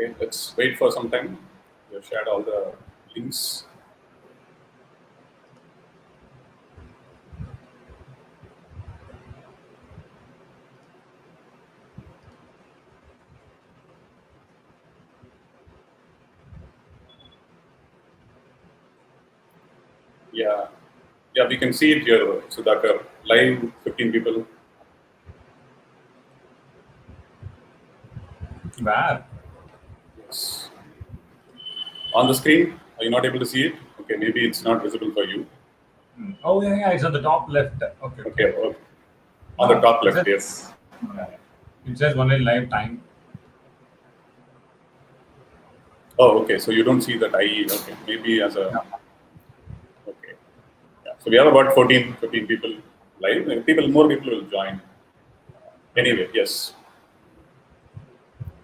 Okay, let's wait for some time. We have shared all the links. Yeah, yeah, we can see it here, Sudhakar. Live, 15 people. Where? Yes. On the screen, are you not able to see it? Okay, maybe it's not visible for you. Oh, yeah, it's on the top left. Okay. Okay. On the top left, yes. It says only live time. Oh, okay. So you don't see that IE. Okay, maybe as a. Yeah. Okay. Yeah. So we have about 15 people live. More people will join. Anyway, yes.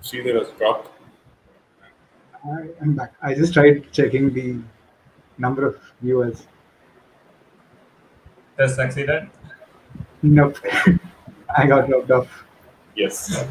See, there has dropped. I'm back. I just tried checking the number of viewers. Has succeeded? Nope. I got dropped off. Yes.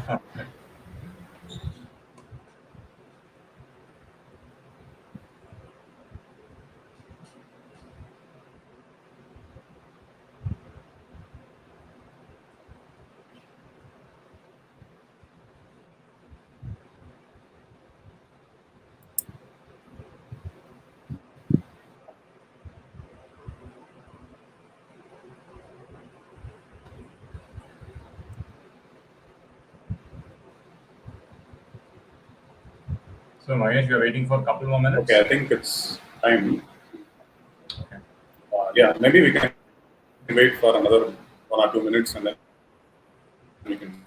So, Mahesh, we are waiting for a couple more minutes. Okay, I think it's time. Okay. Yeah, maybe we can wait for another 1 or 2 minutes and then we can.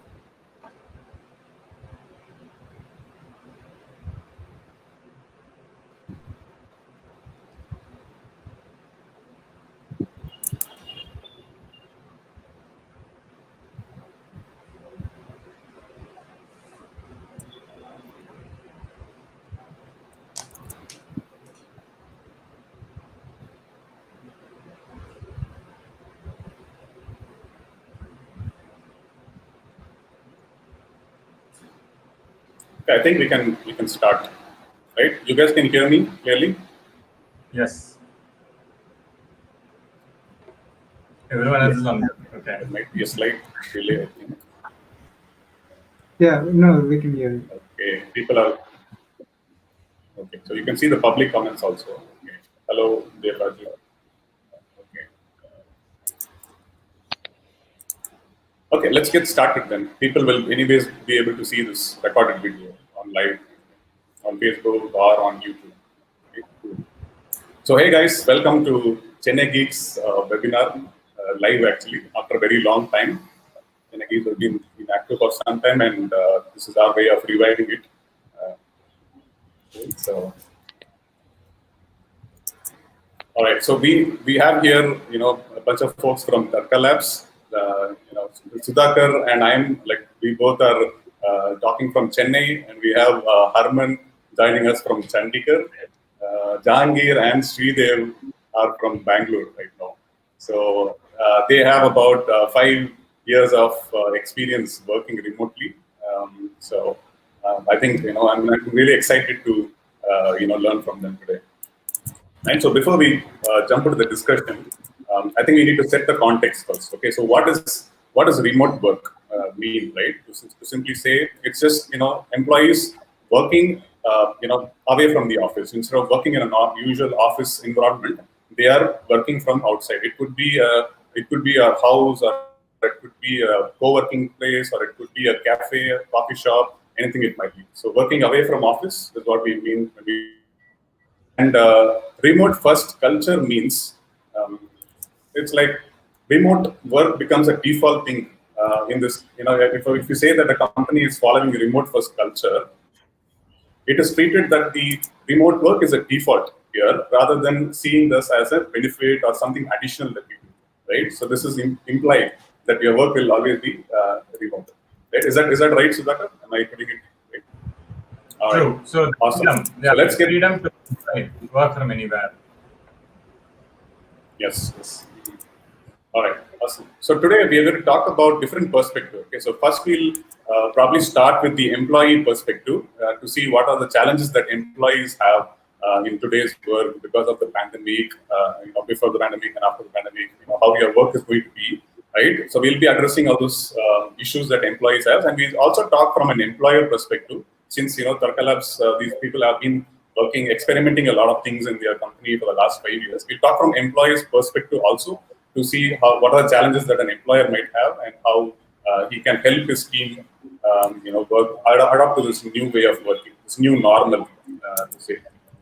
Okay, I think we can start. Right? You guys can hear me clearly? Yes. Everyone else is on. Okay. There might be a slight delay, I think. Yeah, no, we can hear you. Okay, people are. Okay, so you can see the public comments also. Okay. Hello, Devraju. Okay. Okay, let's get started then. People will anyways be able to see this recorded video on live on Facebook or on YouTube. Okay, cool. So hey guys, welcome to Chennai Geeks webinar, live actually, after a very long time. Chennai Geeks have been active for some time and this is our way of reviving it. So, all right, so we have here, a bunch of folks from Tarka Labs. Sudhakar and we both are talking from Chennai, and we have Harman joining us from Chandigarh. Jahangir and Sridev are from Bangalore right now. So they have about 5 years of experience working remotely. I think I'm really excited to learn from them today. And so before we jump into the discussion, I think we need to set the context first. Okay, so what does remote work mean, right? To simply say, it's just employees working away from the office instead of working in a usual office environment. They are working from outside. It could be a house, or it could be a co-working place, or it could be a cafe, a coffee shop, anything it might be. So working away from office is what we mean when we. And remote first culture means it's like remote work becomes a default thing in this. If you say that a company is following remote first culture, it is treated that the remote work is a default here rather than seeing this as a benefit or something additional that we do, right? So this is implied that your work will always be remote. Right? Is that right, Sudhakar? Am I putting it right? True. Right. So awesome. Freedom, so let's get freedom to work from anywhere. Yes. All right. Awesome. So today we are going to talk about different perspectives. Okay, so first we'll probably start with the employee perspective to see what are the challenges that employees have in today's work because of the pandemic, before the pandemic and after the pandemic, how your work is going to be, right? So we'll be addressing all those issues that employees have, and we also talk from an employer perspective. Since Tarka Labs, these people have been experimenting a lot of things in their company for the last 5 years. We'll talk from employees' perspective also to see what are the challenges that an employer might have and how he can help his team, adapt to this new way of working, this new normal, to say,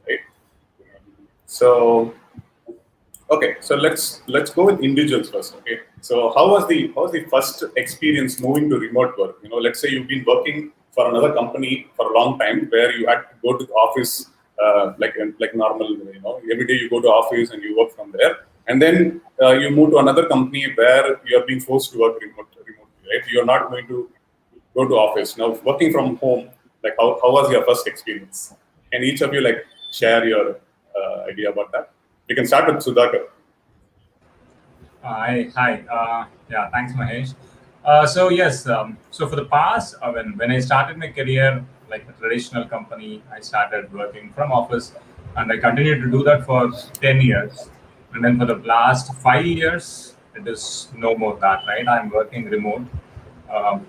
right? So, okay, so let's go with individuals first. Okay, so how was the first experience moving to remote work? Let's say you've been working for another company for a long time, where you had to go to the office like normal. Every day you go to office and you work from there. And then you move to another company where you are being forced to work remotely, right? You're not going to go to office. Now, working from home, like how was your first experience? Can each of you share your idea about that? You can start with Sudhakar. Hi. Yeah, thanks, Mahesh. So yes, so for the past, when I started my career, like a traditional company, I started working from office, and I continued to do that for 10 years. And then for the last 5 years, it is no more that, right? I'm working remote. Um,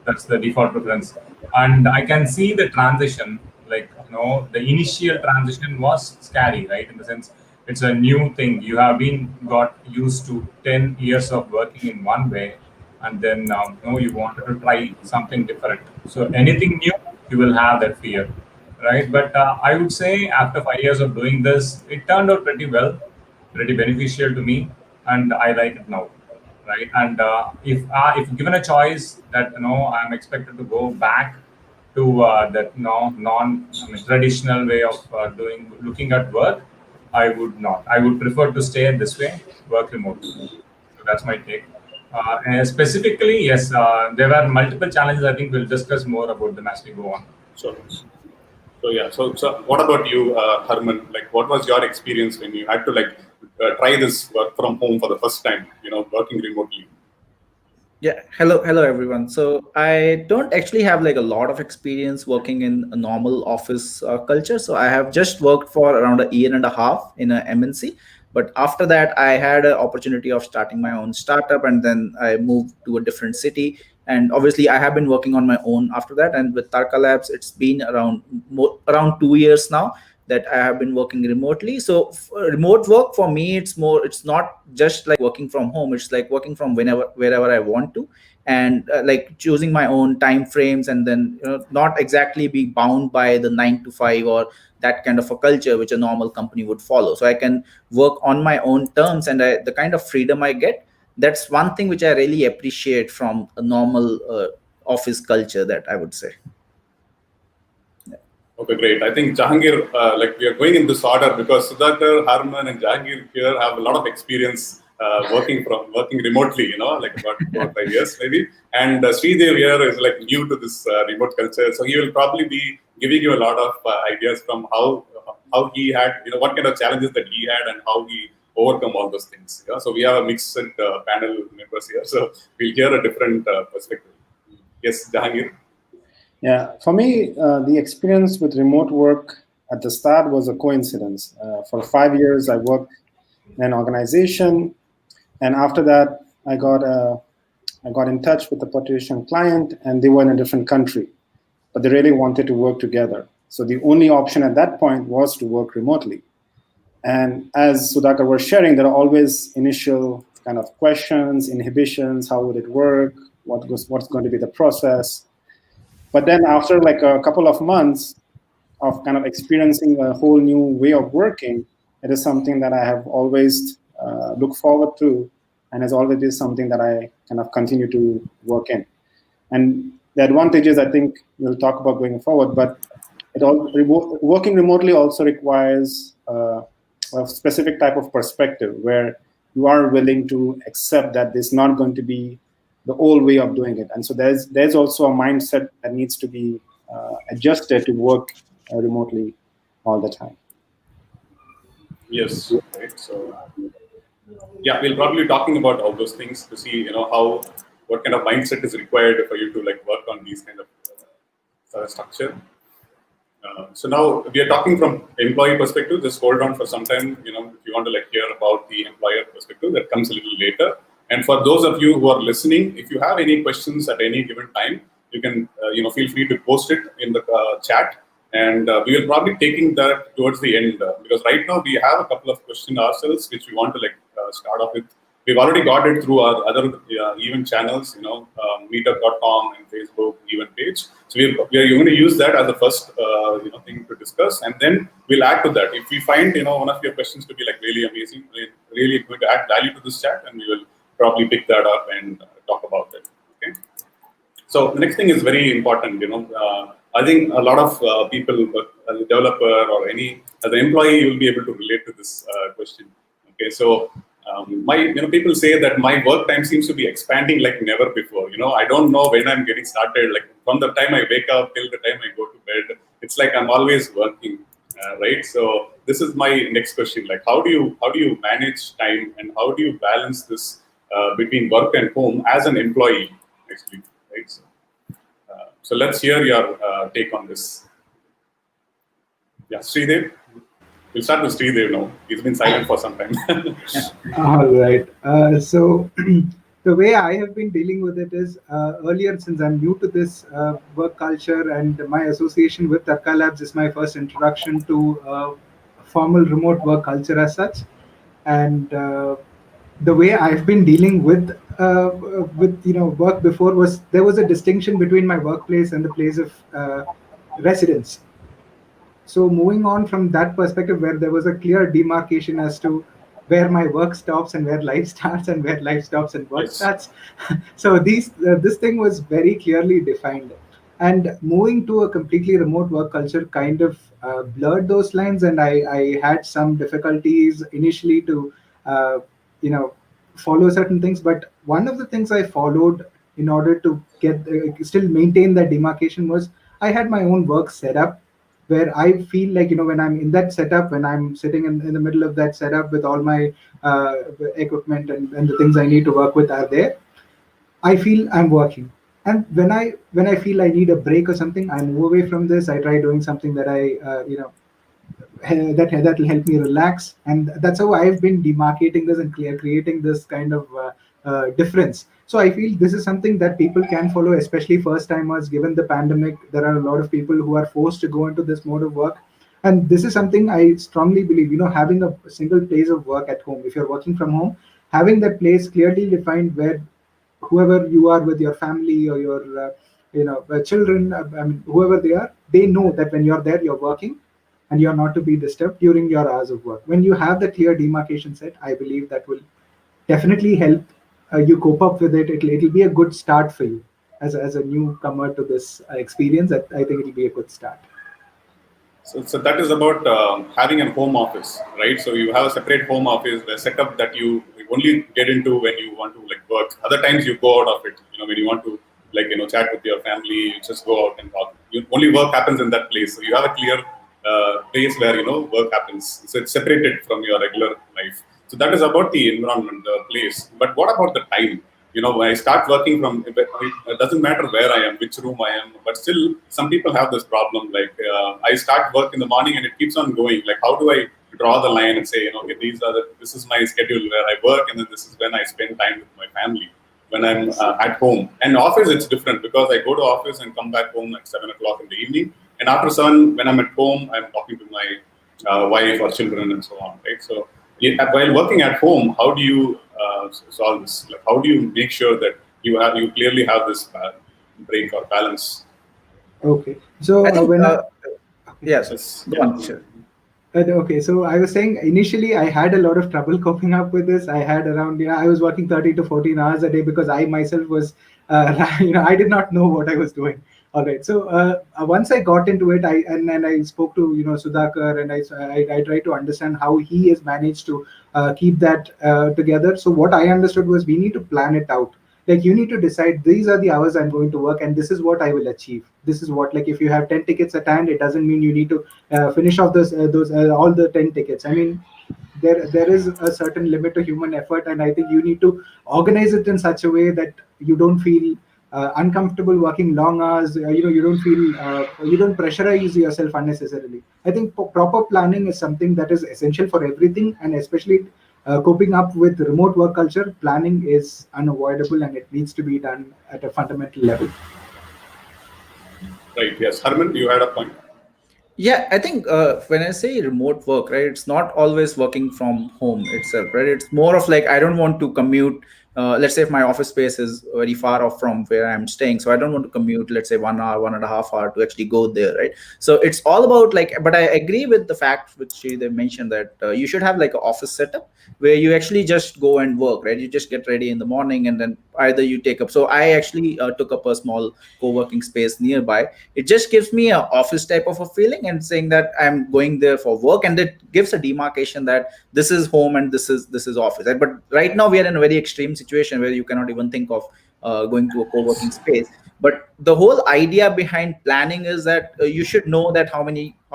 that's the default preference, and I can see the transition. Like the initial transition was scary, right? In the sense, it's a new thing. You have been got used to 10 years of working in one way, and then you wanted to try something different. So anything new, you will have that fear, right? But I would say after 5 years of doing this, it turned out pretty well, pretty beneficial to me, and I like it now, right? And if given a choice that I'm expected to go back to that traditional way of doing looking at work, I would not. I would prefer to stay this way, work remotely. So that's my take. And specifically, yes, there were multiple challenges. I think we'll discuss more about them as we go on. Sure. So yeah. So what about you, Harman? Like, what was your experience when you had to try this work from home for the first time? Working remotely. Yeah, hello everyone. So I don't actually have like a lot of experience working in a normal office culture. So I have just worked for around a year and a half in a MNC. But after that, I had an opportunity of starting my own startup, and then I moved to a different city. And obviously, I have been working on my own after that. And with Tarka Labs, it's been around 2 years now that I have been working remotely. So remote work for me, it's not just like working from home. It's like working from wherever I want to, and like choosing my own time frames, and then not exactly be bound by the 9 to 5 or that kind of a culture which a normal company would follow. So I can work on my own terms, and the kind of freedom I get, that's one thing which I really appreciate from a normal office culture, that I would say. Okay, great. I think Jahangir, we are going in this order because Sudhakar, Harman, and Jahangir here have a lot of experience working remotely. Like about 4 or 5 years maybe. And Sridev here is new to this remote culture, so he will probably be giving you a lot of ideas from how he had, what kind of challenges that he had and how he overcome all those things. So we have a mixed panel members here, so we'll hear a different perspective. Yes, Jahangir. Yeah, for me, the experience with remote work at the start was a coincidence. For 5 years, I worked in an organization, and after that, I got in touch with a potential client, and they were in a different country, but they really wanted to work together. So the only option at that point was to work remotely. And as Sudhakar was sharing, there are always initial kind of questions, inhibitions. How would it work? What's going to be the process? But then after like a couple of months of kind of experiencing a whole new way of working, it is something that I have always looked forward to, and has always been something that I kind of continue to work in. And the advantages, I think we'll talk about going forward, but working remotely also requires a specific type of perspective where you are willing to accept that there's not going to be the old way of doing it. And so there's also a mindset that needs to be adjusted to work remotely all the time. Yes, right. So Yeah, we'll probably be talking about all those things to see, what kind of mindset is required for you to like work on these kind of structure. So now we are talking from employee perspective. Just hold on for some time. If you want to like hear about the employer perspective, that comes a little later. And for those of you who are listening, if you have any questions at any given time, you can feel free to post it in the chat, and we will probably taking that towards the end because right now we have a couple of questions ourselves which we want to like start off with. We've already got it through our other event channels, meetup.com and Facebook event page. So we are going to use that as the first thing to discuss, and then we'll add to that. If we find one of your questions to be like really amazing, really going to add value to this chat, and we will probably pick that up and talk about it. Okay. So the next thing is very important. I think a lot of people, as a developer or as an employee, you will be able to relate to this question. Okay, so people say that my work time seems to be expanding like never before. I don't know when I'm getting started. Like from the time I wake up till the time I go to bed, it's like I'm always working, right? So this is my next question. Like, how do you manage time, and how do you balance this between work and home as an employee, actually, right? So let's hear your take on this. Yeah, Sridev. We'll start with Sridev now. He's been silent for some time. All right. So the way I have been dealing with it is earlier, since I'm new to this work culture, and my association with Tarka Labs is my first introduction to formal remote work culture as such. And the way I've been dealing with work before was there was a distinction between my workplace and the place of residence. So moving on from that perspective, where there was a clear demarcation as to where my work stops and where life starts, and where life stops and work starts. So this thing was very clearly defined. And moving to a completely remote work culture kind of blurred those lines, and I had some difficulties initially to follow certain things. But one of the things I followed in order to get still maintain that demarcation was I had my own work setup, where I feel like, when I'm in that setup, when I'm sitting in the middle of that setup with all my equipment and the things I need to work with are there, I feel I'm working. And when I feel I need a break or something, I move away from this. I try doing something that that will help me relax. And that's how I've been demarcating this and creating this kind of difference. So I feel this is something that people can follow, especially first timers. Given the pandemic, there are a lot of people who are forced to go into this mode of work, and this is something I strongly believe. Having a single place of work at home, if you're working from home, having that place clearly defined, where whoever you are with your family or your children, whoever they are, they know that when you're there, you're working, and you're not to be disturbed during your hours of work. When you have the clear demarcation set, I believe that will definitely help you cope up with it. It'll be a good start for you as a newcomer to this experience. I think it'll be a good start. So that is about having a home office, right? So you have a separate home office, a setup that you only get into when you want to like work. Other times you go out of it, when you want to like chat with your family, you just go out and talk. Only work happens in that place. So you have a clear place where work happens. So it's separated from your regular life. So that is about the environment, the place. But what about the time? When I start working from, it doesn't matter where I am, which room I am, but still some people have this problem. Like I start work in the morning and it keeps on going. Like, how do I draw the line and say, okay, this is my schedule where I work, and then this is when I spend time with my family when I'm at home. And office, it's different because I go to office and come back home at 7 o'clock in the evening. And after 7, when I'm at home, I'm talking to my wife or children and so on, right? So while working at home, how do you solve this? Like, how do you make sure that you clearly have this break or balance? Okay, so I think, yes, Sure. Okay, so I was saying initially I had a lot of trouble coping up with this. I had around, I was working 30 to 14 hours a day because I myself was, I did not know what I was doing. All right, so once I got into it, I spoke to Sudhakar, and I tried to understand how he has managed to keep that together. So what I understood was we need to plan it out. Like, you need to decide, these are the hours I'm going to work, and this is what I will achieve. This is what, like, if you have 10 tickets at hand, it doesn't mean you need to finish off those all the 10 tickets. I mean, there is a certain limit to human effort, and I think you need to organize it in such a way that you don't feel uncomfortable working long hours. You don't feel you don't pressurize yourself unnecessarily. I think proper planning is something that is essential for everything, and especially coping up with remote work culture. Planning is unavoidable, and it needs to be done at a fundamental level. Right. Yes. Harman, you had a point. Yeah, I think when I say remote work, right, it's not always working from home itself, right? It's more of like I don't want to commute. Let's say if my office space is very far off from where I'm staying, so I don't want to commute, let's say 1 hour, 1.5 hour to actually go there, right? So it's all about like, but I agree with the fact which they mentioned that you should have like an office setup where you actually just go and work, right? You just get ready in the morning and then either you take up. So I actually took up a small co-working space nearby. It just gives me an office type of a feeling and saying that I'm going there for work, and it gives a demarcation that this is home and this is office, right? But right now we are in a very extreme situation where you cannot even think of going to a co-working space. But the whole idea behind planning is that you should know that how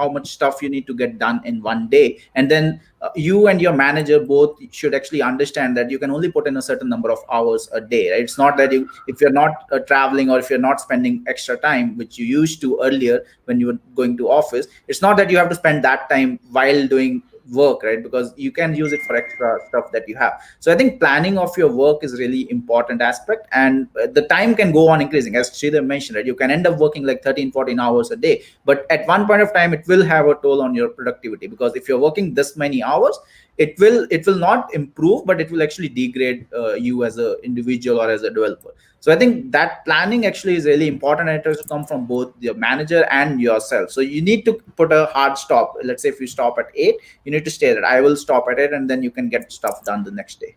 much stuff you need to get done in one day, and then you and your manager both should actually understand that you can only put in a certain number of hours a day, right? It's not that if you're not traveling or if you're not spending extra time which you used to earlier when you were going to office, it's not that you have to spend that time while doing work, right? Because you can use it for extra stuff that you have. So I think planning of your work is really important aspect, and the time can go on increasing, as Sridhar mentioned, right? You can end up working like 13-14 hours a day, but at one point of time it will have a toll on your productivity, because if you're working this many hours, it will not improve, but it will actually degrade you as an individual or as a developer. So I think that planning actually is really important, and it has to come from both your manager and yourself. So you need to put a hard stop. Let's say if you stop at 8, you need to stay there. I will stop at 8, and then you can get stuff done the next day.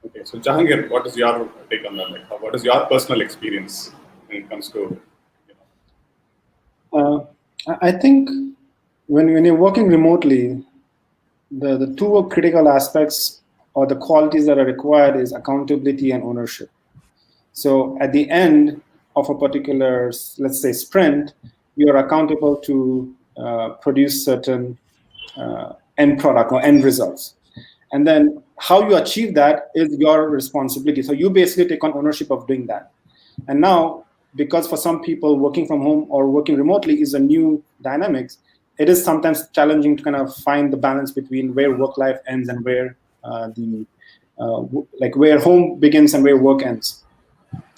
Okay, so Jahangir, what is your take on that? Like, what is your personal experience when it comes to? I think when you're working remotely, the two critical aspects or the qualities that are required is accountability and ownership. So at the end of a particular, let's say, sprint, you're accountable to produce certain end product or end results. And then how you achieve that is your responsibility. So you basically take on ownership of doing that. And now, because for some people working from home or working remotely is a new dynamics, it is sometimes challenging to kind of find the balance between where work life ends and where where home begins and where work ends.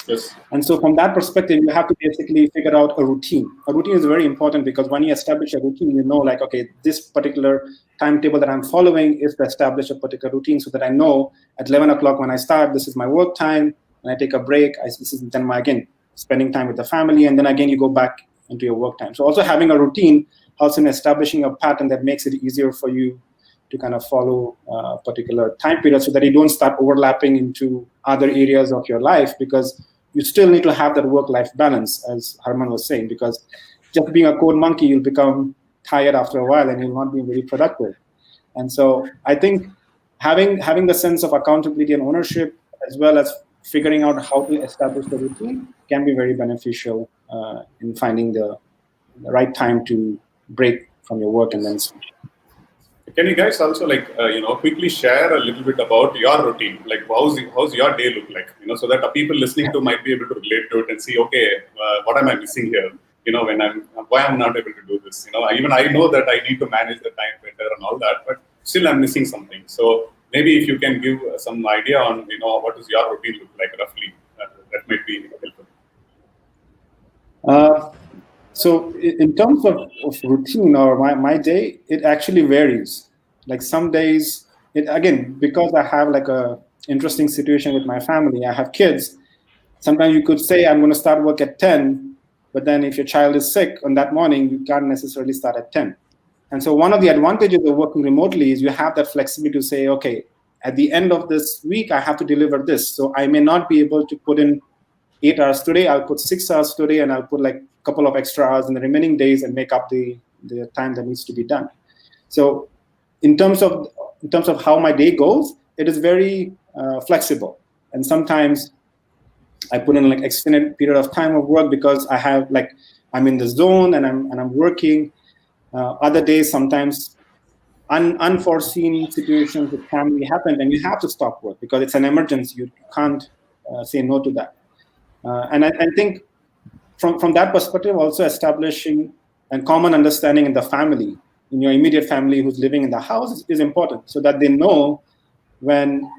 Yes. And so from that perspective, you have to basically figure out a routine. A routine is very important, because when you establish a routine, you know, like, okay, this particular timetable that I'm following is to establish a particular routine, so that I know at 11 o'clock when I start, this is my work time, and I take a break, this is then again, spending time with the family, and then again, you go back into your work time. So also having a routine helps in establishing a pattern that makes it easier for you to kind of follow a particular time period, so that you don't start overlapping into other areas of your life, because you still need to have that work-life balance, as Harman was saying, because just being a code monkey, you'll become tired after a while and you'll not be very productive. And so I think having the sense of accountability and ownership, as well as figuring out how to establish the routine, can be very beneficial in finding the right time to break from your work and then switch. Can you guys also quickly share a little bit about your routine? Like how's your day look like? So that the people listening to might be able to relate to it and see, okay, what am I missing here? Why I'm not able to do this? Even I know that I need to manage the time better and all that, but still I'm missing something. So maybe if you can give some idea on what does your routine look like roughly, that might be helpful. So in terms of routine or my day, it actually varies. Like some days, because I have like a interesting situation with my family, I have kids. Sometimes you could say I'm going to start work at 10, but then if your child is sick on that morning, you can't necessarily start at 10. And so one of the advantages of working remotely is you have that flexibility to say, okay, at the end of this week, I have to deliver this. So I may not be able to put in 8 hours today, I'll put 6 hours today, and I'll put like a couple of extra hours in the remaining days and make up the time that needs to be done. So in terms of how my day goes, it is very flexible. And sometimes I put in like extended period of time of work because I have I'm in the zone and I'm working. Other days, sometimes unforeseen situations with family happen, and you have to stop work because it's an emergency. You can't say no to that. And I think from that perspective, also establishing a common understanding in the family, in your immediate family who's living in the house, is important, so that they know when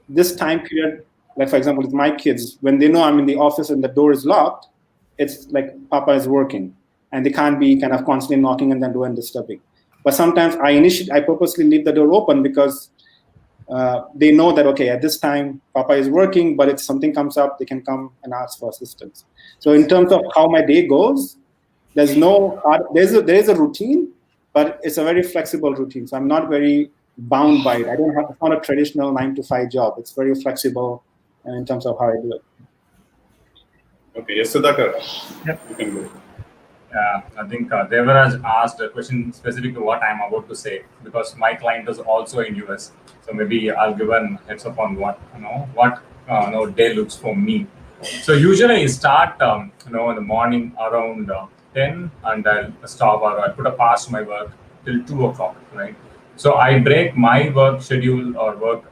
this time period, like for example, with my kids, when they know I'm in the office and the door is locked, it's like Papa is working, and they can't be kind of constantly knocking on the door and disturbing. But sometimes I purposely leave the door open because they know that, okay, at this time Papa is working, but if something comes up, they can come and ask for assistance. So in terms of how my day goes, there's a routine, but it's a very flexible routine. So I'm not very bound by it. It's not a traditional 9 to 5 job. It's very flexible in terms of how I do it. Okay, yes, Sudhakar. Yep. You can go. I think Devaraj asked a question specific to what I'm about to say, because my client is also in US. So maybe I'll give a heads up on what day looks for me. So usually I start in the morning around 10, and I'll stop, or I'll put a pause to my work till 2 o'clock, right? So I break my work schedule or work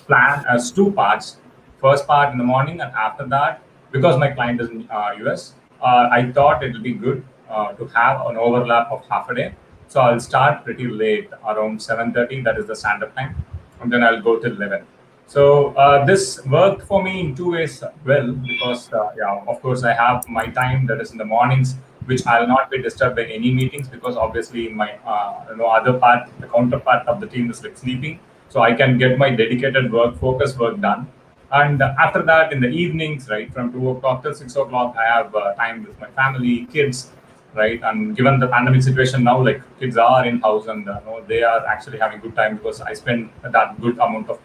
plan as 2 parts. First part in the morning, and after that, because my client is in US, I thought it will be good to have an overlap of half a day. So I'll start pretty late, around 7:30. That is the stand-up time, and then I'll go till 11. So this worked for me in 2 ways well, because of course I have my time that is in the mornings, which I'll not be disturbed by any meetings, because obviously my other part, the counterpart of the team, is like sleeping, so I can get my dedicated focus work done. And after that, in the evenings, right, from 2 o'clock till 6 o'clock, I have time with my family, kids, right? And given the pandemic situation now, like, kids are in house, and they are actually having good time, because I spend that good amount of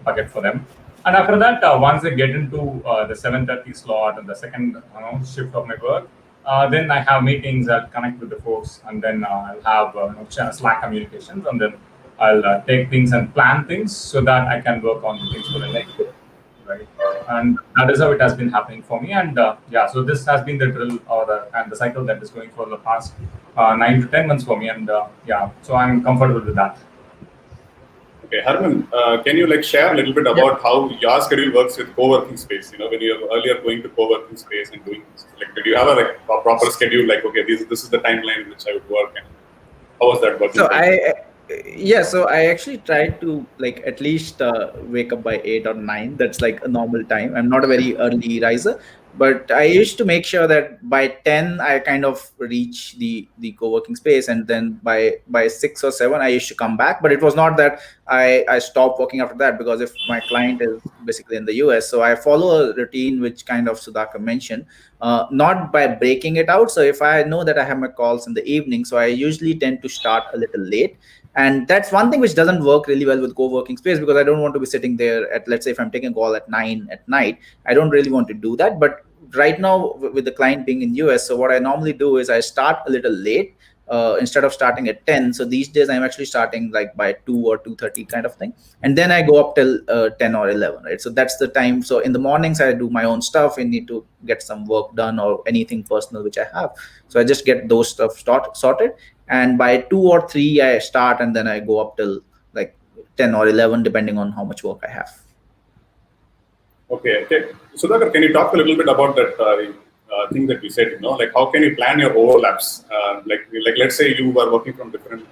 bucket for them. And after that, once they get into the 7:30 slot and the second shift of my work, then I have meetings. I'll connect with the folks, and then I'll have Slack communications, and then I'll take things and plan things so that I can work on the things for the next day, right? And that is how it has been happening for me. And so this has been the drill, or the cycle that is going for the past 9 to 10 months for me. And so I'm comfortable with that. Okay, Harman, can you share a little bit about how your schedule works with co-working space? When you were earlier going to co-working space and doing did you have a proper schedule? Okay, this is the timeline in which I would work, and how was that working? So I actually try to at least wake up by 8 or 9. That's like a normal time. I'm not a very early riser, but I used to make sure that by 10 I kind of reach the co-working space, and then by 6 or 7 I used to come back. But it was not that I stopped working after that, because if my client is basically in the US, so I follow a routine which kind of Sudhakar mentioned, not by breaking it out. So if I know that I have my calls in the evening, so I usually tend to start a little late. And that's one thing which doesn't work really well with co-working space, because I don't want to be sitting there at, let's say, if I'm taking a call at 9 at night, I don't really want to do that. But right now, with the client being in US, so what I normally do is I start a little late instead of starting at 10. So these days I'm actually starting by 2 or 2:30 kind of thing, and then I go up till 10 or 11, right? So that's the time. So in the mornings I do my own stuff. I need to get some work done or anything personal which I have, so I just get those stuff sorted, and by 2 or 3 I start, and then I go up till 10 or 11 depending on how much work I have. Okay. Sudhakar, can you talk a little bit about that thing that you said, how can you plan your overlaps? Let's say you are working from different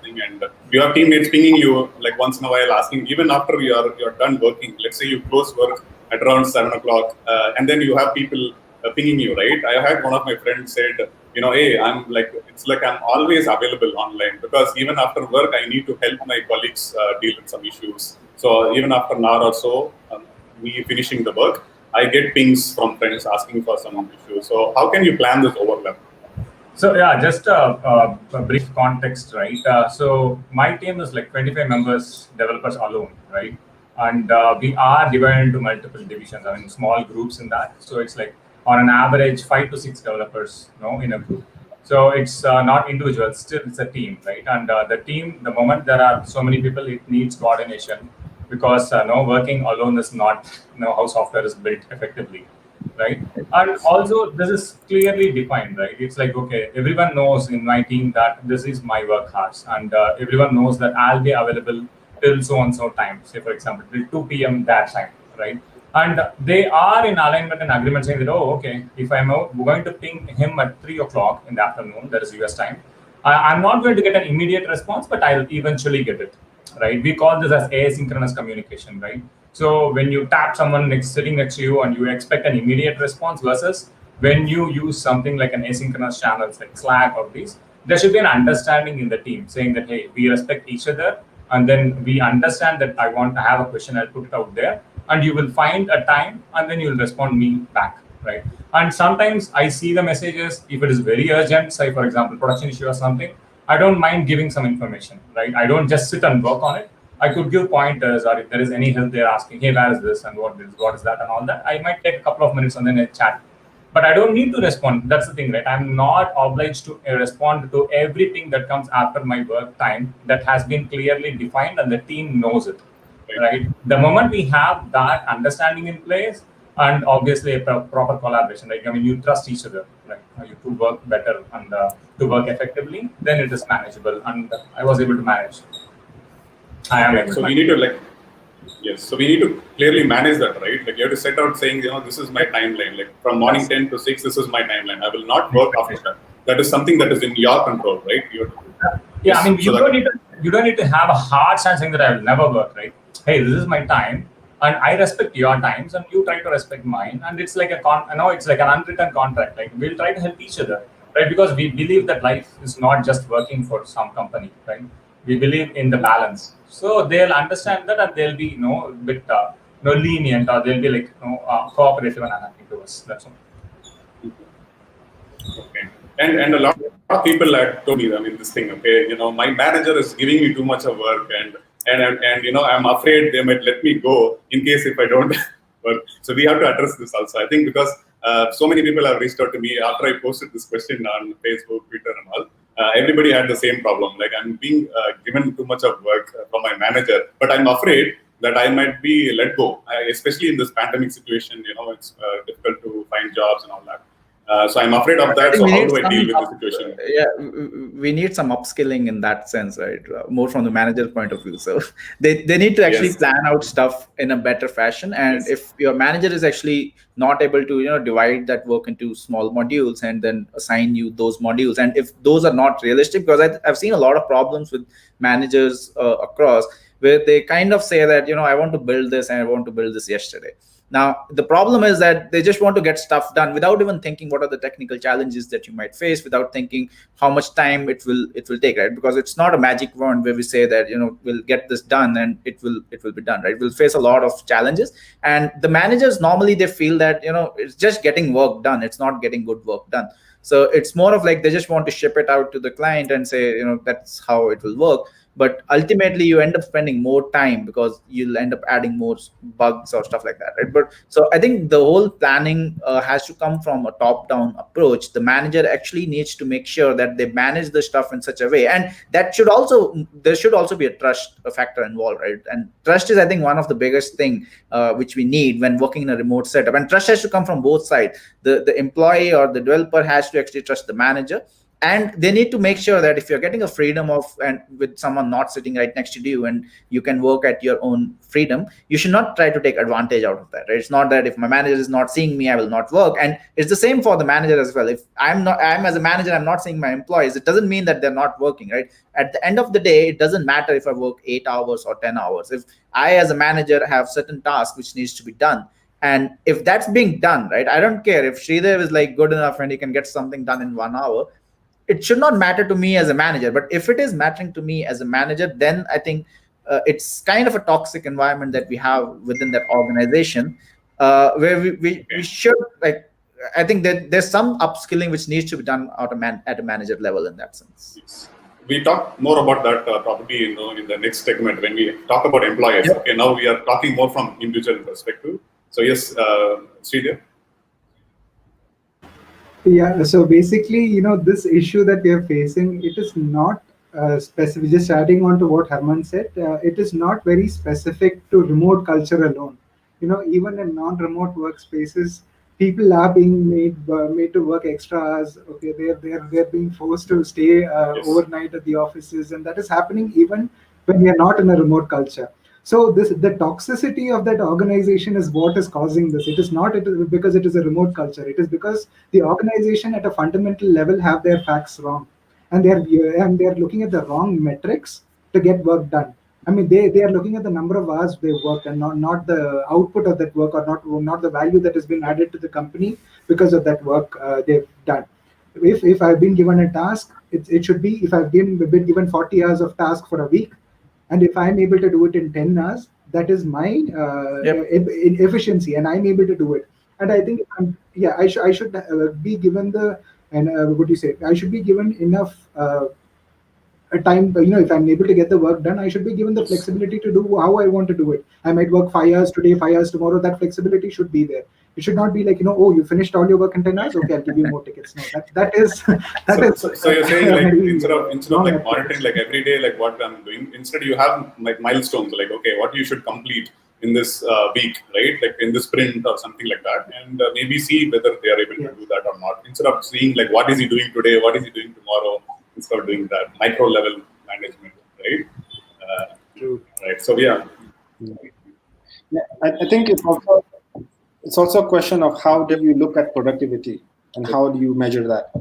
thing, and you have teammates pinging you once in a while, asking, even after you're done working, let's say you close work at around 7 o'clock, and then you have people pinging you, right? I had one of my friends said, hey, I'm it's I'm always available online, because even after work, I need to help my colleagues deal with some issues. So even after an hour or so, me finishing the work, I get pings from friends asking for some issues. So how can you plan this overlap? So just a brief context, right? So my team is 25 members, developers alone, right? And we are divided into multiple divisions, I mean, small groups in that. So it's on an average 5 to 6 developers, in a group. So it's not individuals, still it's a team, right? And the team, the moment there are so many people, it needs coordination, because working alone is not how software is built effectively. right? And also this is clearly defined, right? It's like, okay, everyone knows in my team that this is my work hours, and everyone knows that I'll be available till so and so time, say for example till 2 p.m. that time, right? And they are in alignment and agreement saying that, oh, okay, if I'm going to ping him at 3 o'clock in the afternoon, that is US time, I'm not going to get an immediate response, but I'll eventually get it, right? We call this as asynchronous communication, right? So when you tap someone sitting next to you and you expect an immediate response versus when you use something like an asynchronous channels like Slack or these, there should be an understanding in the team saying that, hey, we respect each other, and then we understand that I want to have a question, I'll put it out there, and you will find a time, and then you will respond me back, right? And sometimes I see the messages, if it is very urgent, say for example production issue or something, I don't mind giving some information, right? I don't just sit and work on it. I could give pointers, or if there is any help they're asking, hey, where is this and what is that and all that, I might take a couple of minutes and then I chat. But I don't need to respond. That's the thing, right? I'm not obliged to respond to everything that comes after my work time that has been clearly defined and the team knows it, right? The moment we have that understanding in place, and obviously a proper collaboration, right? I mean, you trust each other, right? You to work better and to work effectively, then it is manageable. And I was able to manage. I am able So to we need to yes. So we need to clearly manage that, right? Like you have to set out saying, this is my timeline. Like from morning 10 to 6, this is my timeline. I will not work after that. That is something that is in your control, right? Yeah, I mean, you don't need to have a hard stance saying that I will never work, right? Hey, this is my time, and I respect your times, and you try to respect mine, and it's like it's like an unwritten contract. Like we'll try to help each other, right? Because we believe that life is not just working for some company, right? We believe in the balance, so they'll understand that, and they'll be a bit lenient, or they'll be like cooperative and happy to us. That's all. Okay. And a lot of people have told me, I mean, this thing, okay, my manager is giving me too much of work, and I'm afraid they might let me go in case if I don't work. So we have to address this also. I think because so many people have reached out to me after I posted this question on Facebook, Twitter, and all. Everybody had the same problem. Like I'm being given too much of work from my manager, but I'm afraid that I might be let go, especially in this pandemic situation. It's difficult to find jobs and all that. So I'm afraid of that. So how do I deal with the situation? Yeah, we need some upskilling in that sense, right? More from the manager point of view. So they need to actually plan out stuff in a better fashion. And if your manager is actually not able to, divide that work into small modules and then assign you those modules, and if those are not realistic, because I've seen a lot of problems with managers across where they kind of say that, I want to build this and I want to build this yesterday. Now, the problem is that they just want to get stuff done without even thinking what are the technical challenges that you might face, without thinking how much time it will take, right? Because it's not a magic wand where we say that, we'll get this done and it will be done, right? We'll face a lot of challenges. And the managers, normally they feel that, it's just getting work done. It's not getting good work done. So it's more of like they just want to ship it out to the client and say, that's how it will work. But ultimately you end up spending more time because you'll end up adding more bugs or stuff like that, right? But so I think the whole planning has to come from a top-down approach. The manager actually needs to make sure that they manage the stuff in such a way, and there should also be a trust factor involved, right? And trust is, I think, one of the biggest thing which we need when working in a remote setup. And trust has to come from both sides. The employee or the developer has to actually trust the manager. And they need to make sure that if you're getting a freedom and with someone not sitting right next to you and you can work at your own freedom, you should not try to take advantage out of that, right? It's not that if my manager is not seeing me, I will not work. And it's the same for the manager as well. If I'm as a manager, I'm not seeing my employees, it doesn't mean that they're not working, right? At the end of the day, it doesn't matter if I work 8 hours or 10 hours. If I, as a manager, have certain tasks which needs to be done, and if that's being done, right, I don't care if Sridhar is like good enough and he can get something done in 1 hour. It should not matter to me as a manager. But if it is mattering to me as a manager, then I think it's kind of a toxic environment that we have within that organization, where we should, like, I think that there's some upskilling which needs to be done at a manager level in that sense. Yes. We talk more about that probably in the next segment when we talk about employers. Yep. Okay, now we are talking more from individual perspective. So yes, Sridhar. Yeah, so basically, this issue that we are facing, it is not specific. Just adding on to what Herman said, it is not very specific to remote culture alone. Even in non-remote workspaces, people are being made to work extra hours. Okay, they're being forced to stay overnight at the offices, and that is happening even when we are not in a remote culture. So the toxicity of that organization is what is causing this. It is not because it is a remote culture. It is because the organization at a fundamental level have their facts wrong, and they're looking at the wrong metrics to get work done. I mean, they are looking at the number of hours they work, and not the output of that work, or not the value that has been added to the company because of that work they've done. If I've been given a task, it should be, if I've been given 40 hours of task for a week, and if I'm able to do it in 10 hours, that is my efficiency, and I'm able to do it. And I think I should be given the, and what do you say, I should be given enough a time, if I'm able to get the work done, I should be given the flexibility to do how I want to do it. I might work 5 hours today, 5 hours tomorrow. That flexibility should be there. It should not be like, oh, you finished all your work in 10 hours, okay, I'll give you more tickets. No, that is so you're saying, like, instead of like monitoring like every day like what I'm doing, instead you have like milestones, like, okay, what you should complete in this week, right? Like in this sprint or something like that, and maybe see whether they are able to do that or not. Instead of seeing like what is he doing today, what is he doing tomorrow, instead of doing that micro level management, right? True. Right. So yeah, I think it's also a question of how do you look at productivity and how do you measure that.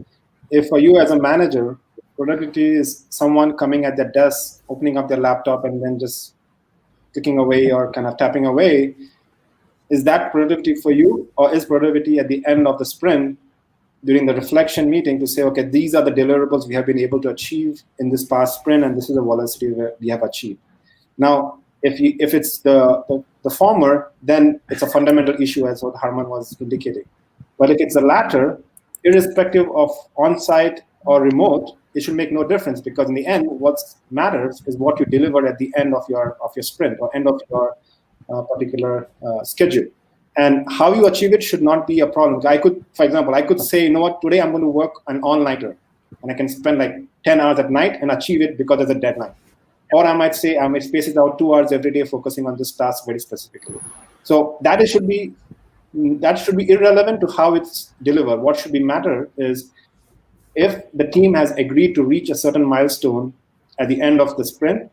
If for you as a manager, productivity is someone coming at their desk, opening up their laptop, and then just clicking away or kind of tapping away, is that productivity for you, or is productivity at the end of the sprint during the reflection meeting to say, okay, these are the deliverables we have been able to achieve in this past sprint, and this is the velocity we have achieved. Now, if it's the former, then it's a fundamental issue, as what Harman was indicating. But if it's the latter, irrespective of on-site or remote, it should make no difference, because in the end, what matters is what you deliver at the end of your sprint or end of your particular schedule. And how you achieve it should not be a problem. For example, I could say, you know what, today I'm going to work an all-nighter, and I can spend like 10 hours at night and achieve it because there's a deadline. Or I might say I might space it out 2 hours every day, focusing on this task very specifically. So that should be irrelevant to how it's delivered. What should be matter is if the team has agreed to reach a certain milestone at the end of the sprint,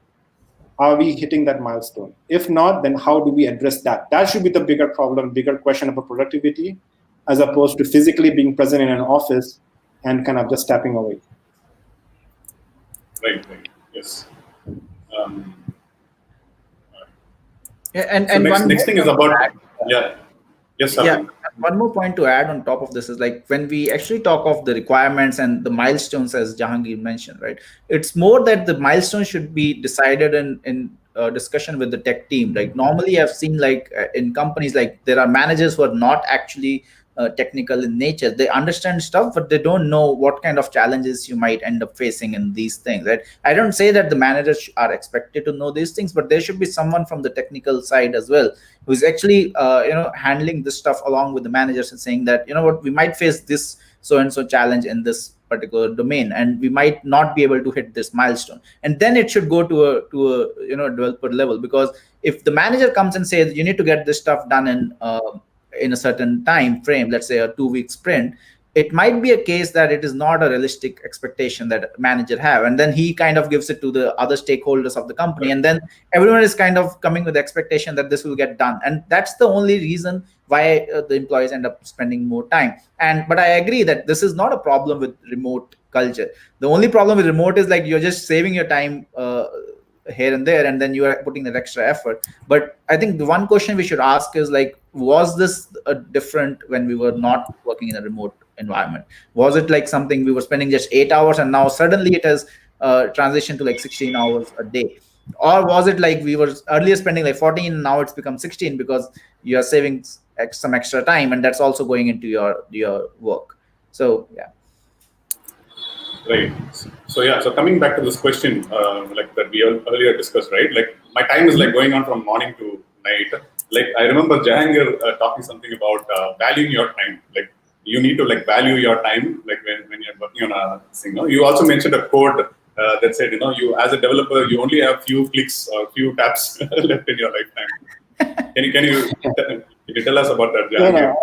are we hitting that milestone? If not, then how do we address that? That should be the bigger problem, bigger question about productivity, as opposed to physically being present in an office and kind of just tapping away. Right. Yes. And next thing is about Yes, sir. Yeah, one more point to add on top of this is, like, when we actually talk of the requirements and the milestones, as Jahangir mentioned, right? It's more that the milestones should be decided in discussion with the tech team. Like, normally I've seen, like, in companies, like, there are managers who are not actually technical in nature. They understand stuff, but they don't know what kind of challenges you might end up facing in these things, right? I don't say that the managers are expected to know these things, but there should be someone from the technical side as well who's actually handling this stuff along with the managers and saying that, you know what, we might face this so and so challenge in this particular domain, and we might not be able to hit this milestone. And then it should go to a developer level, because if the manager comes and says you need to get this stuff done in a certain time frame, let's say a 2-week sprint, it might be a case that it is not a realistic expectation that a manager have, and then he kind of gives it to the other stakeholders of the company, and then everyone is kind of coming with the expectation that this will get done, and that's the only reason why the employees end up spending more time. But I agree that this is not a problem with remote culture. The only problem with remote is, like, you're just saving your time here and there, and then you are putting that extra effort. But I think the one question we should ask is, like, was this different when we were not working in a remote environment? Was it like something we were spending just 8 hours and now suddenly it has transitioned to like 16 hours a day? Or was it like we were earlier spending like 14 and now it's become 16 because you are saving some extra time, and that's also going into your work? So yeah. Right. So coming back to this question, like that we earlier discussed, right? Like, my time is like going on from morning to night. Like, I remember Jahangir talking something about valuing your time. Like, you need to like value your time, like when you're working on a thing. You also mentioned a quote that said, you as a developer, you only have few clicks or few taps left in your lifetime. Can you tell us about that, Jahangir?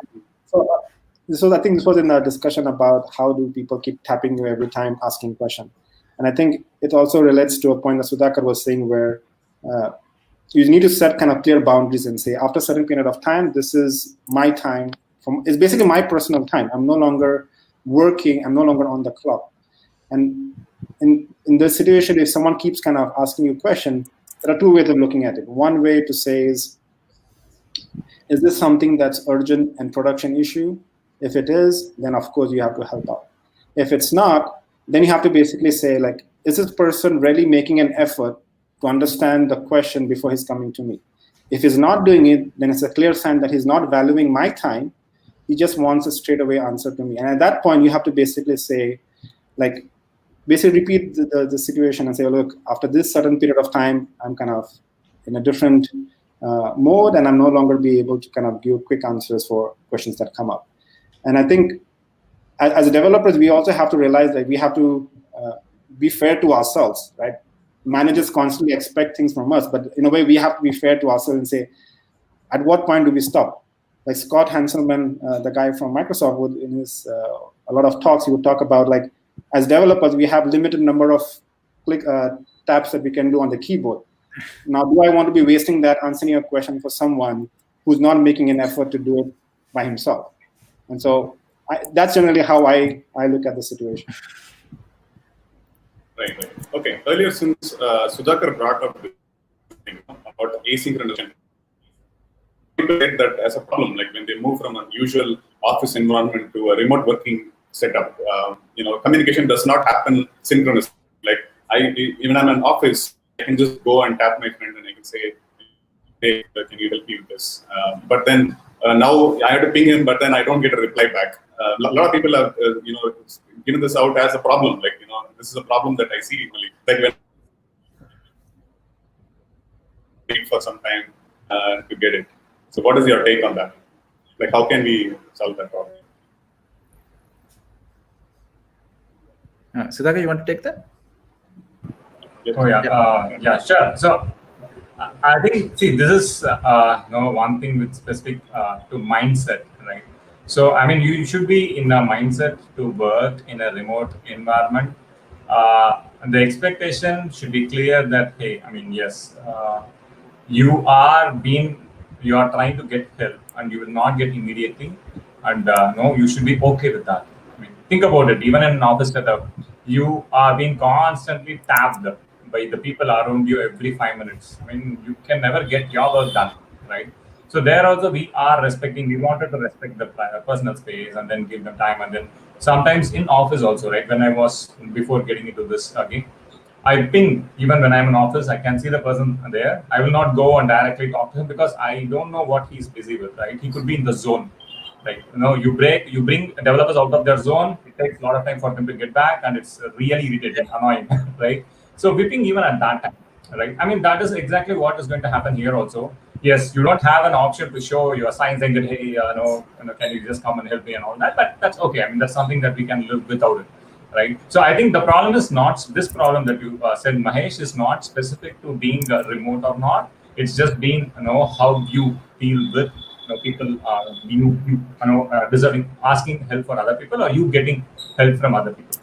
So I think this was in a discussion about how do people keep tapping you every time asking question. And I think it also relates to a point that Sudhakar was saying where you need to set kind of clear boundaries and say, after a certain period of time, this is my time. It's basically my personal time. I'm no longer working. I'm no longer on the clock. And in this situation, if someone keeps kind of asking you a question, there are two ways of looking at it. One way to say is this something that's urgent and production issue? If it is, then of course you have to help out. If it's not, then you have to basically say, like, is this person really making an effort to understand the question before he's coming to me? If he's not doing it, then it's a clear sign that he's not valuing my time. He just wants a straightaway answer to me. And at that point, you have to basically say, like, basically repeat the situation and say, oh, look, after this certain period of time, I'm kind of in a different mode, and I'm no longer be able to kind of give quick answers for questions that come up. And I think as developers, we also have to realize that we have to be fair to ourselves, right? Managers constantly expect things from us, but in a way, we have to be fair to ourselves and say, at what point do we stop? Like Scott Hanselman, the guy from Microsoft, would in his a lot of talks, he would talk about, like, as developers, we have limited number of taps that we can do on the keyboard. Now, do I want to be wasting that answering a question for someone who's not making an effort to do it by himself? And so that's generally how I look at the situation. Right. Okay. Earlier, since Sudhakar brought up this thing about asynchronous, people get that as a problem. Like when they move from a usual office environment to a remote working setup, communication does not happen synchronously. Like even I'm in an office, I can just go and tap my friend and I can say, hey, can you help me with this? But then now I have to ping him, but then I don't get a reply back. A lot of people have, given this out as a problem. Like, this is a problem that I see. Like when wait for some time to get it. So what is your take on that? Like, how can we solve that problem? Sudhakar, you want to take that? Oh yeah, sure. So I think, see, this is one thing with specific to mindset, right? So I mean, you should be in a mindset to work in a remote environment. The expectation should be clear that, hey, I mean, yes, you are trying to get help, and you will not get immediately, and you should be okay with that. I mean, think about it. Even in an office setup, you are being constantly tapped by the people around you every 5 minutes. I mean, you can never get your work done, right? So there also we wanted to respect the personal space and then give them time. And then sometimes in office also, right? When I was, before getting into this again, I ping, even when I'm in office, I can see the person there. I will not go and directly talk to him because I don't know what he's busy with, right? He could be in the zone. Like, you bring developers out of their zone. It takes a lot of time for them to get back, and it's really irritating, annoying, right? So whipping even at that time, right? I mean, that is exactly what is going to happen here also. Yes, you don't have an option to show your sign saying that, hey, can you just come and help me and all that? But that's okay. I mean, that's something that we can live without it, right? So I think the problem is not this problem that you said, Mahesh, is not specific to being remote or not. It's just being, how you deal with people deserving, asking help for other people, or you getting help from other people,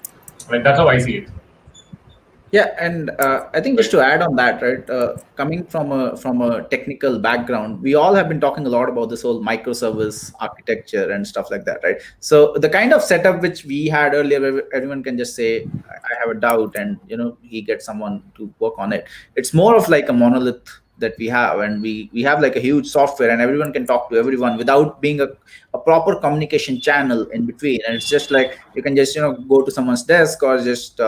right? That's how I see it. Yeah, and I think just to add on that, right, coming from a technical background, we all have been talking a lot about this whole microservice architecture and stuff like that, right? So the kind of setup which we had earlier, where everyone can just say, I have a doubt, and he gets someone to work on it. It's more of like a monolith that we have, and we have like a huge software, and everyone can talk to everyone without being a proper communication channel in between. And it's just like you can just go to someone's desk or just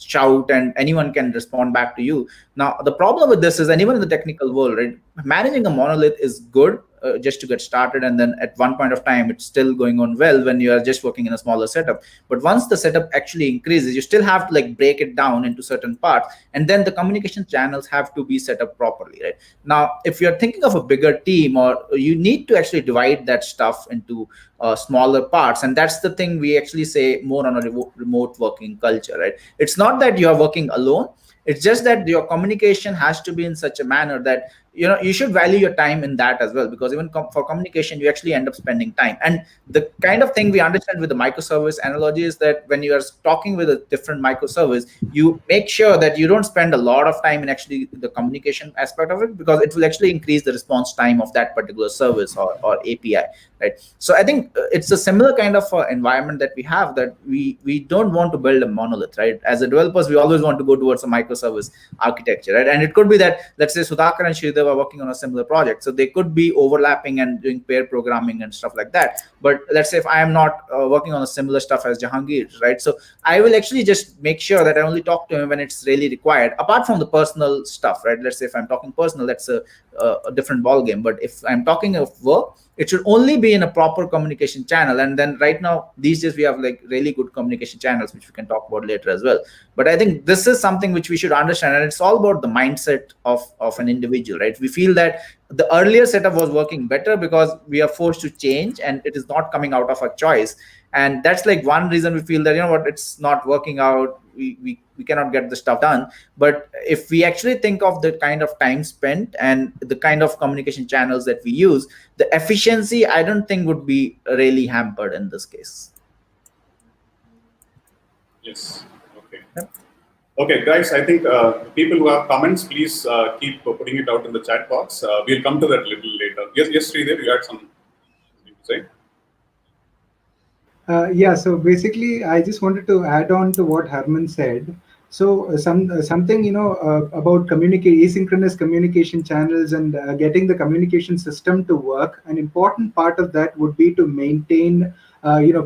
shout, and anyone can respond back to you. Now the problem with this is, and even in the technical world, right, managing a monolith is good just to get started, and then at one point of time it's still going on well when you are just working in a smaller setup. But once the setup actually increases, you still have to like break it down into certain parts, and then the communication channels have to be set up properly, right? Now if you're thinking of a bigger team, or you need to actually divide that stuff into smaller parts, and that's the thing we actually say more on a remote working culture, right? It's not that you are working alone. It's just that your communication has to be in such a manner that you should value your time in that as well, because even for communication you actually end up spending time. And the kind of thing we understand with the microservice analogy is that when you are talking with a different microservice, you make sure that you don't spend a lot of time in actually the communication aspect of it, because it will actually increase the response time of that particular service or API, right? So I think it's a similar kind of environment that we have, that we don't want to build a monolith, right? As a developers, we always want to go towards a microservice architecture, right? And it could be that, let's say Sudhakar and Sridhar are working on a similar project, so they could be overlapping and doing pair programming and stuff like that. But let's say if I am not working on a similar stuff as Jahangir, right? So I will actually just make sure that I only talk to him when it's really required, apart from the personal stuff, right? Let's say if I'm talking personal, that's a different ball game. But if I'm talking of work, it should only be in a proper communication channel. And then right now, these days, we have like really good communication channels, which we can talk about later as well. But I think this is something which we should understand. And it's all about the mindset of an individual, right? We feel that the earlier setup was working better because we are forced to change and it is not coming out of our choice. And that's like one reason we feel that, it's not working out. We cannot get the stuff done. But if we actually think of the kind of time spent and the kind of communication channels that we use, the efficiency, I don't think would be really hampered in this case. Yes. Okay. Yep. Okay, guys, I think people who have comments, please keep putting it out in the chat box. We'll come to that a little later. Yes, Sridhar, you had something to say? Yeah, so basically, I just wanted to add on to what Herman said. So something about asynchronous communication channels and getting the communication system to work. An important part of that would be to maintain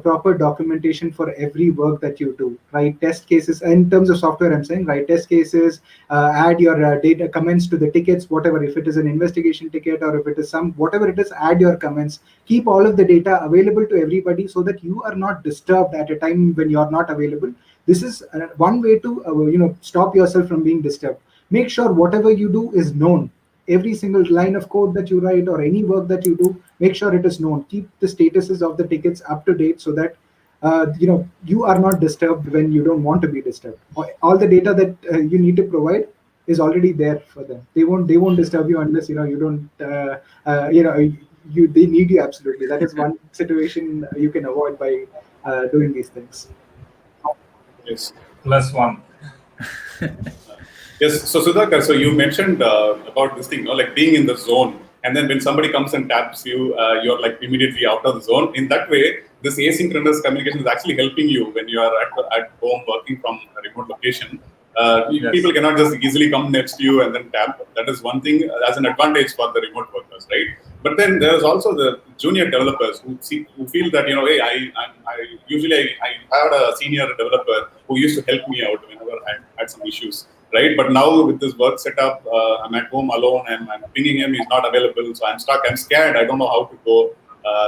proper documentation for every work that you do, right? Test cases in terms of software, I'm saying, right? Test cases, add your data comments to the tickets, whatever. If it is an investigation ticket or if it is whatever it is, add your comments. Keep all of the data available to everybody so that you are not disturbed at a time when you are not available. This is one way to stop yourself from being disturbed. Make sure whatever you do is known. Every single line of code that you write or any work that you do, make sure it is known. Keep the statuses of the tickets up to date so that you are not disturbed when you don't want to be disturbed. All the data that you need to provide is already there for them. They won't disturb you unless you don't they need you absolutely. That is one situation you can avoid by doing these things. Yes. +1. Yes. So Sudhakar, so you mentioned about this thing, like being in the zone, and then when somebody comes and taps you, you're like immediately out of the zone. In that way, this asynchronous communication is actually helping you when you are at home working from a remote location. Yes. People cannot just easily come next to you and then tap. That is one thing as an advantage for the remote workers, right? But then there's also the junior developers who feel that hey, I had a senior developer who used to help me out whenever I had some issues, right? But now with this work setup, I'm at home alone and I'm pinging him, he's not available, so I'm stuck. I'm scared. I don't know how to go.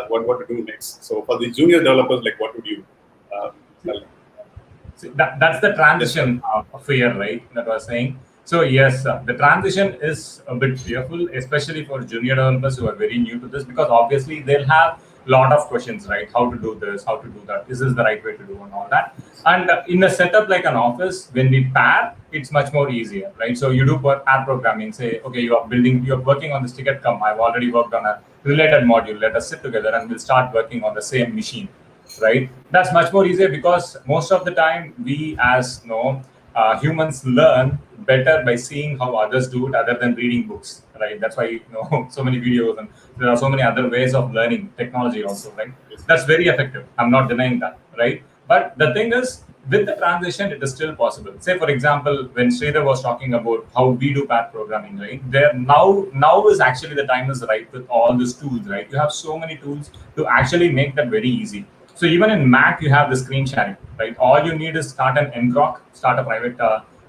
What to do next? So for the junior developers, like what would you tell them? See, that's the transition of fear, right? That I was saying. So yes, the transition is a bit fearful, especially for junior developers who are very new to this, because obviously they'll have a lot of questions, right? How to do this, how to do that, is this the right way to do and all that. And in a setup like an office, when we pair, it's much more easier, right? So you do pair programming, say, okay, you're working on this ticket, I've already worked on a related module, let us sit together and we'll start working on the same machine, right? That's much more easier because most of the time we as humans learn better by seeing how others do it other than reading books, right? That's why so many videos and there are so many other ways of learning technology also, right? That's very effective. I'm not denying that, right? But the thing is, with the transition, it is still possible. Say, for example, when Sridhar was talking about how we do pair programming, right? Now is actually the time is right with all these tools, right? You have so many tools to actually make that very easy. So even in Mac, you have the screen sharing, right? All you need is start an ngrok, start a private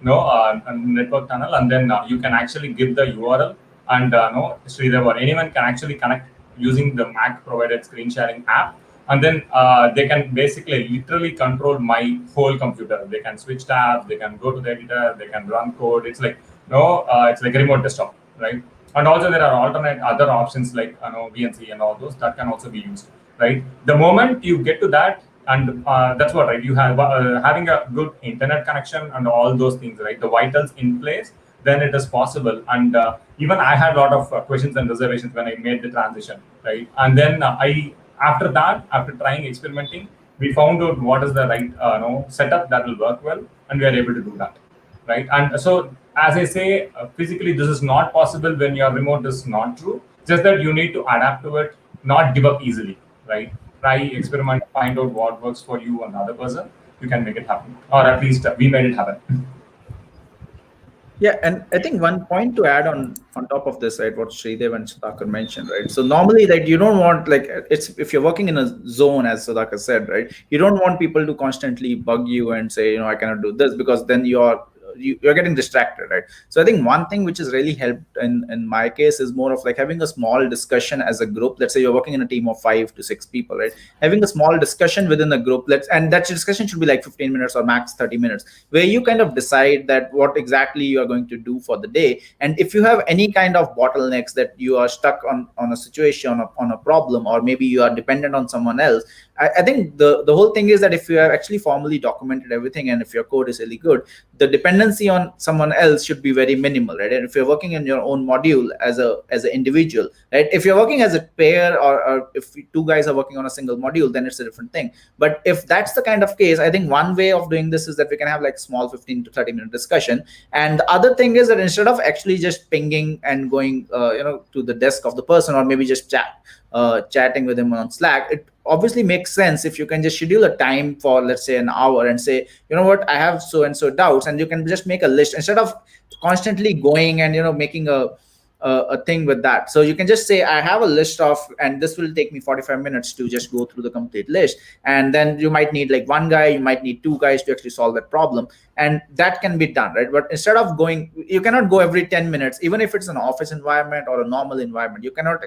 network tunnel, and then you can actually give the URL, and Sridhar or anyone can actually connect using the Mac provided screen sharing app, and then they can basically literally control my whole computer. They can switch tabs, they can go to the editor, they can run code. It's like it's like a remote desktop, right? And also there are alternate other options like VNC and all those that can also be used. Right. The moment you get to that, And that's what, right? You have having a good internet connection and all those things, right? The vitals in place, then it is possible. And even I had a lot of questions and reservations when I made the transition, right? And then after that, after trying experimenting, we found out what is the right setup that will work well, and we are able to do that, right? And so, as I say, physically this is not possible when your remote is not true. Just that you need to adapt to it, not give up easily, right? Try, experiment, find out what works for you and the other person. You can make it happen, or at least we made it happen. Yeah, and I think one point to add on top of this, right, what Sridev and Sudhakar mentioned, right? So normally, like, you don't want, like, it's if you're working in a zone, as Sudhakar said, right, you don't want people to constantly bug you and say, I cannot do this, because then you're getting distracted, right? So I think one thing which has really helped in my case is more of like having a small discussion as a group. Let's say you're working in a team of 5 to 6 people, right? Having a small discussion within the group, and that discussion should be like 15 minutes or max 30 minutes, where you kind of decide that what exactly you are going to do for the day. And if you have any kind of bottlenecks, that you are stuck on a situation, on a problem, or maybe you are dependent on someone else, I think the whole thing is that if you have actually formally documented everything, and if your code is really good, the dependency on someone else should be very minimal, right? And if you're working in your own module as an individual, right? If you're working as a pair, or if 2 guys are working on a single module, then it's a different thing. But if that's the kind of case, I think one way of doing this is that we can have like small 15 to 30 minute discussion. And the other thing is that instead of actually just pinging and going to the desk of the person, or maybe just chatting with him on Slack, it obviously makes sense if you can just schedule a time for, let's say, an hour, and say, what, I have so and so doubts, and you can just make a list instead of constantly going and making a thing with that. So you can just say, I have a list of, and this will take me 45 minutes to just go through the complete list. And then you might need like 1 guy, you might need 2 guys to actually solve that problem, and that can be done, right? But instead of going, you cannot go every 10 minutes, even if it's an office environment or a normal environment. You cannot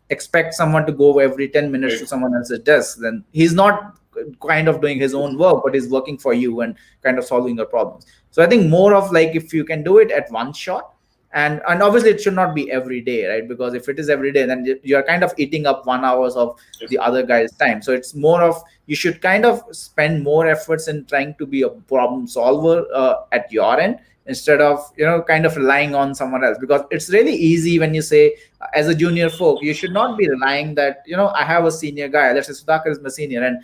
expect someone to go every 10 minutes to someone else's desk. Then he's not kind of doing his own work, but he's working for you and kind of solving your problems. So I think more of like, if you can do it at one shot, and obviously it should not be every day, right? Because if it is every day, then you're kind of eating up 1 hour of the other guy's time. So it's more of, you should kind of spend more efforts in trying to be a problem solver at your end, instead of kind of relying on someone else. Because it's really easy when you say, as a junior folk, you should not be relying that I have a senior guy, let's say Sudhakar is my senior, and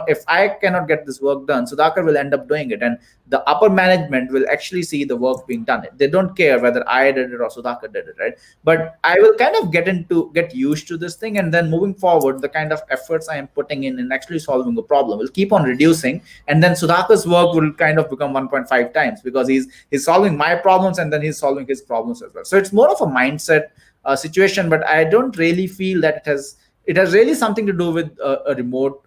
if I cannot get this work done, Sudhakar will end up doing it, and the upper management will actually see the work being done. They don't care whether I did it or Sudhakar did it, right? But I will kind of get used to this thing, and then moving forward, the kind of efforts I am putting in actually solving a problem will keep on reducing, and then Sudhakar's work will kind of become 1.5 times, because he's solving my problems, and then he's solving his problems as well. So it's more of a mindset situation, but I don't really feel that it has really something to do with a remote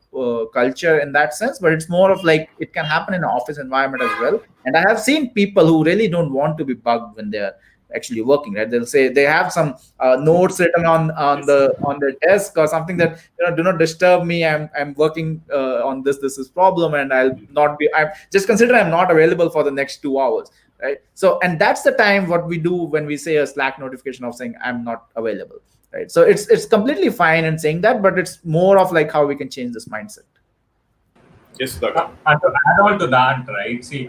culture in that sense. But it's more of like, it can happen in an office environment as well. And I have seen people who really don't want to be bugged when they're actually working, right? They'll say they have some notes written on their desk or something, that do not disturb me, I'm working on this is problem, and I'm just consider I'm not available for the next 2 hours, right? So, and that's the time what we do when we say a Slack notification of saying I'm not available, right? So it's completely fine in saying that, but it's more of like how we can change this mindset. Yes, Sudhakar. And to add on to that, right? See,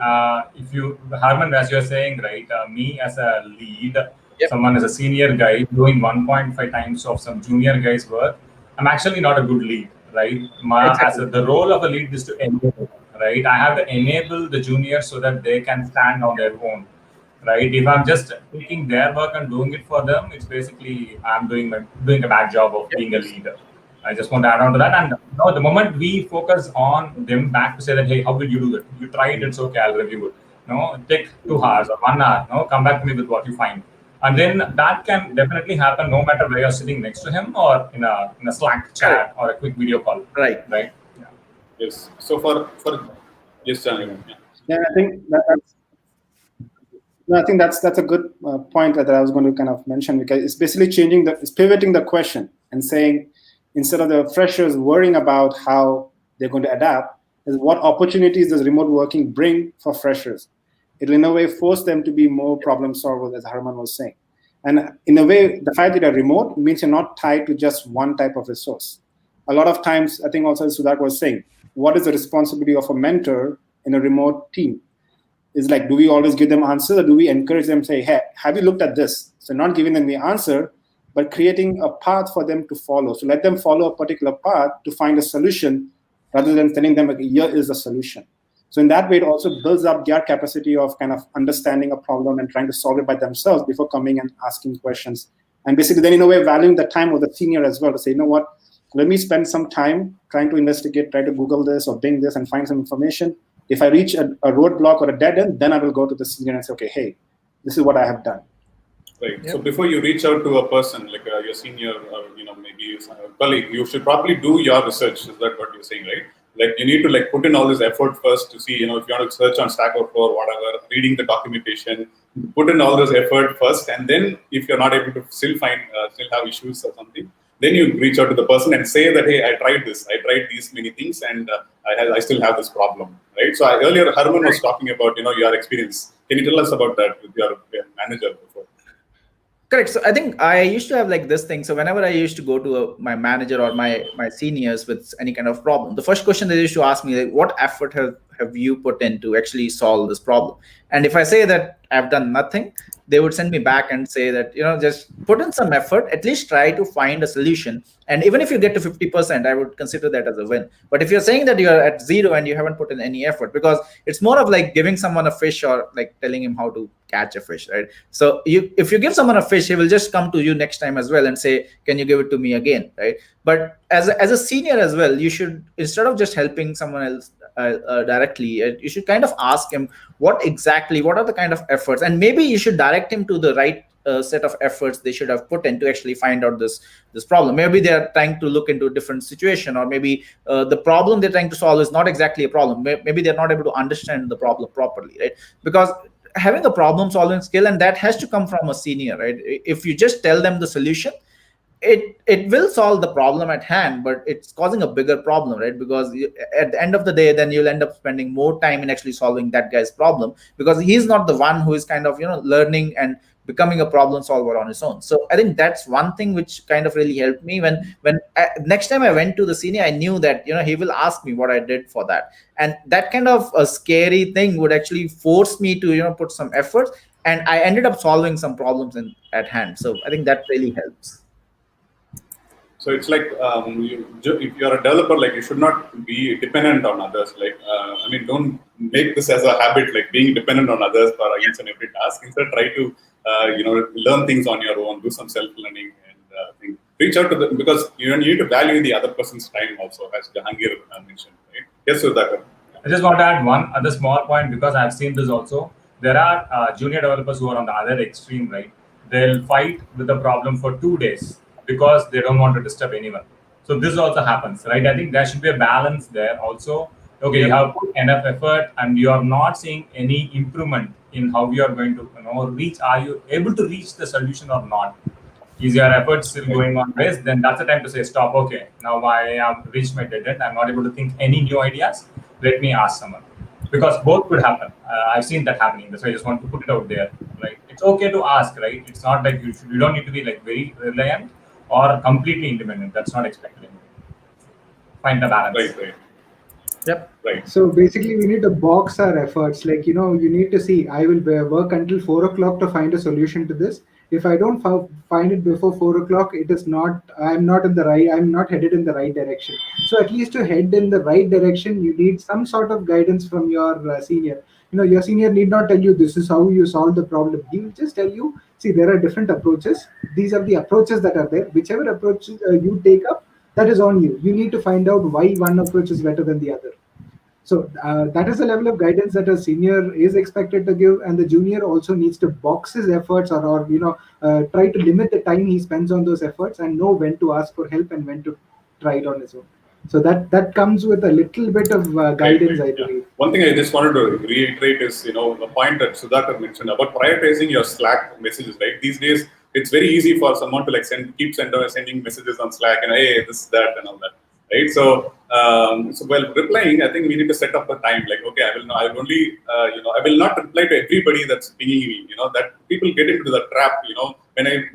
if you, Harman, as you're saying, right, me as a lead, someone as a senior guy doing 1.5 times of some junior guy's work, I'm actually not a good lead, right? The role of a lead is to enable, right? I have to enable the juniors so that they can stand on their own, right? If I'm just taking their work and doing it for them, it's basically I'm doing a bad job of being a leader. I just want to add on to that. And the moment we focus on them back to say that, hey, how will you do it? You tried, it's okay, I'll review it. Take 2 hours or 1 hour. Come back to me with what you find. And then that can definitely happen no matter where you're sitting next to him, or in a Slack chat or a quick video call. Right. Yeah. Yes. So for yes, Chandrayan. Yeah, I think that's a good point that I was going to kind of mention, because it's basically it's pivoting the question and saying, instead of the freshers worrying about how they're going to adapt, is what opportunities does remote working bring for freshers? It will in a way force them to be more problem solvers, as Harman was saying. And in a way, the fact that you're remote means you're not tied to just one type of resource. A lot of times, I think also Sudhakar was saying, what is the responsibility of a mentor in a remote team? Is like, do we always give them answers, or do we encourage them, say, hey, have you looked at this? So not giving them the answer, but creating a path for them to follow. So let them follow a particular path to find a solution, rather than telling them, like, here is a solution. So in that way, it also builds up their capacity of kind of understanding a problem and trying to solve it by themselves before coming and asking questions. And basically then, in a way, valuing the time of the senior as well, to say, you know what, let me spend some time trying to investigate, try to Google this or Bing this and find some information. If I reach a roadblock or a dead end, then I will go to the senior and say, okay, hey, this is what I have done. Right. Yep. So before you reach out to a person like your senior, or maybe a colleague, you should probably do your research. Is that what you're saying, right? Like you need to like put in all this effort first to see, if you want to search on Stack Overflow or whatever, reading the documentation, put in all this effort first, and then if you're not able to still have issues or something, then you reach out to the person and say that, hey, I tried these many things, and I still have this problem, right? So earlier Herman was talking about your experience. Can you tell us about that with your manager before? Correct. So I think I used to have like this thing. So whenever I used to go to my manager or my seniors with any kind of problem, the first question they used to ask me, like, what effort have you put in to actually solve this problem? And if I say that I've done nothing, they would send me back and say that, just put in some effort, at least try to find a solution. And even if you get to 50%, I would consider that as a win. But if you're saying that you're at 0 and you haven't put in any effort, because it's more of like giving someone a fish or like telling him how to catch a fish, right? So if you give someone a fish, he will just come to you next time as well and say, can you give it to me again, right? But as a senior as well, you should, instead of just helping someone else directly, you should kind of ask him what are the kind of efforts, and maybe you should direct him to the right set of efforts they should have put in to actually find out this problem. Maybe they are trying to look into a different situation, or maybe the problem they're trying to solve is not exactly a problem. Maybe they're not able to understand the problem properly, right? Because having a problem solving skill, and that has to come from a senior, right? If you just tell them the solution, it will solve the problem at hand, but it's causing a bigger problem, right? Because at the end of the day, then you'll end up spending more time in actually solving that guy's problem, because he's not the one who is kind of learning and becoming a problem solver on his own. So I think that's one thing which kind of really helped me. When next time I went to the senior, I knew that he will ask me what I did for that, and that kind of a scary thing would actually force me to put some effort, and I ended up solving some problems at hand. So I think that really helps. So it's like if you're a developer, like you should not be dependent on others. Like don't make this as a habit, like being dependent on others for each and every task. Instead, try to learn things on your own, do some self-learning, and reach out to them, because you need to value the other person's time also, as Jahangir mentioned. Right? Yes, Sudhakar. I just want to add one other small point, because I've seen this also. There are junior developers who are on the other extreme, right? They'll fight with the problem for 2 days because they don't want to disturb anyone. So this also happens, right? I think there should be a balance there also. Okay, you have put enough effort and you are not seeing any improvement in how you are going to reach. Are you able to reach the solution or not? Is your effort still going on risk? Then that's the time to say, stop. Okay, now I have reached my dead end. I'm not able to think any new ideas. Let me ask someone. Because both could happen. I've seen that happening. So I just want to put it out there. Right? It's okay to ask, right? It's not like you don't need to be like very reliant or completely independent. That's not expected. Find the balance. Right. Yep. Right. So basically, we need to box our efforts. Like, you need to see, I will work until 4 o'clock to find a solution to this. If I don't find it before 4 o'clock, I'm not headed in the right direction. So at least to head in the right direction, you need some sort of guidance from your senior. Your senior need not tell you this is how you solve the problem. He will just tell you, see, there are different approaches. These are the approaches that are there. Whichever approach you take up, that is on you. You need to find out why one approach is better than the other. So that is the level of guidance that a senior is expected to give, and the junior also needs to box his efforts or try to limit the time he spends on those efforts and know when to ask for help and when to try it on his own. So that comes with a little bit of guidance, I believe. One thing I just wanted to reiterate is, the point that Sudhakar mentioned about prioritizing your Slack messages, right? These days, it's very easy for someone to like keep sending messages on Slack and hey, this, that, and all that, right? So while replying, I think we need to set up a time. Like, okay, I will not reply to everybody that's pinging me. That people get into the trap.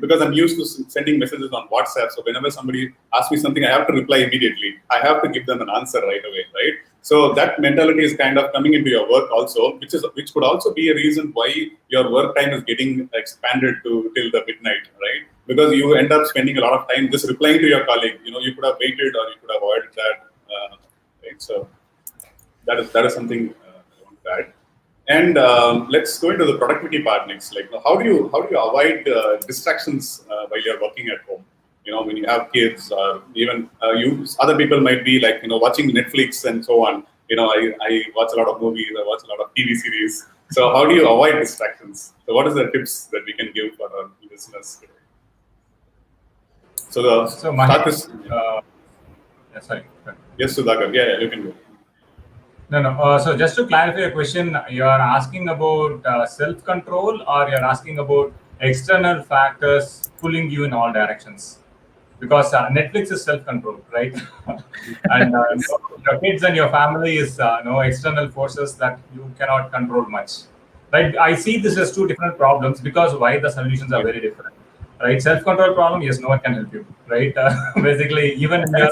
because I'm used to sending messages on WhatsApp, so whenever somebody asks me something, I have to reply immediately. I have to give them an answer right away, right? So that mentality is kind of coming into your work also, which could also be a reason why your work time is getting expanded to till the midnight, right? Because you end up spending a lot of time just replying to your colleague. You could have waited or you could have avoided that, right? So that is something I want to add. And let's go into the productivity part next. Like, how do you avoid distractions while you're working at home? When you have kids, or even other people might be like, watching Netflix and so on. I watch a lot of movies, I watch a lot of TV series. So how do you avoid distractions? So what is the tips that we can give for our listeners today? So Mahesh, sorry. Yes, Sudhakar. Yeah, you can go. No. So just to clarify your question, you are asking about self-control, or you're asking about external factors pulling you in all directions? Because Netflix is self-control, right? And your kids and your family is no external forces that you cannot control much, right? I see this as two different problems, because why the solutions are very different, right? Self-control problem, yes, no one can help you, right? Basically, even in your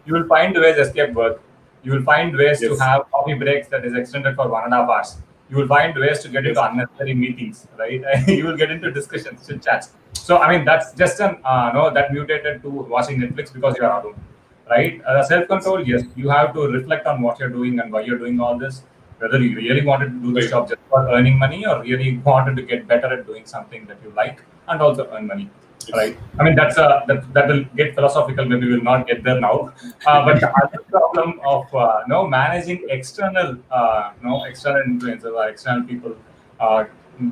you will find ways to escape work. You will find ways to have coffee breaks that is extended for 1.5 hours. You will find ways to get into unnecessary meetings, right? You will get into discussions, chit chats. So I mean, that's just that mutated to watching Netflix because you are alone, right? Self-control, yes, you have to reflect on what you're doing and why you're doing all this. Whether you really wanted to do this job just for earning money, or really wanted to get better at doing something that you like and also earn money, right? I mean, that will get philosophical. Maybe we'll not get there now. But the other problem of managing external external influences or external people,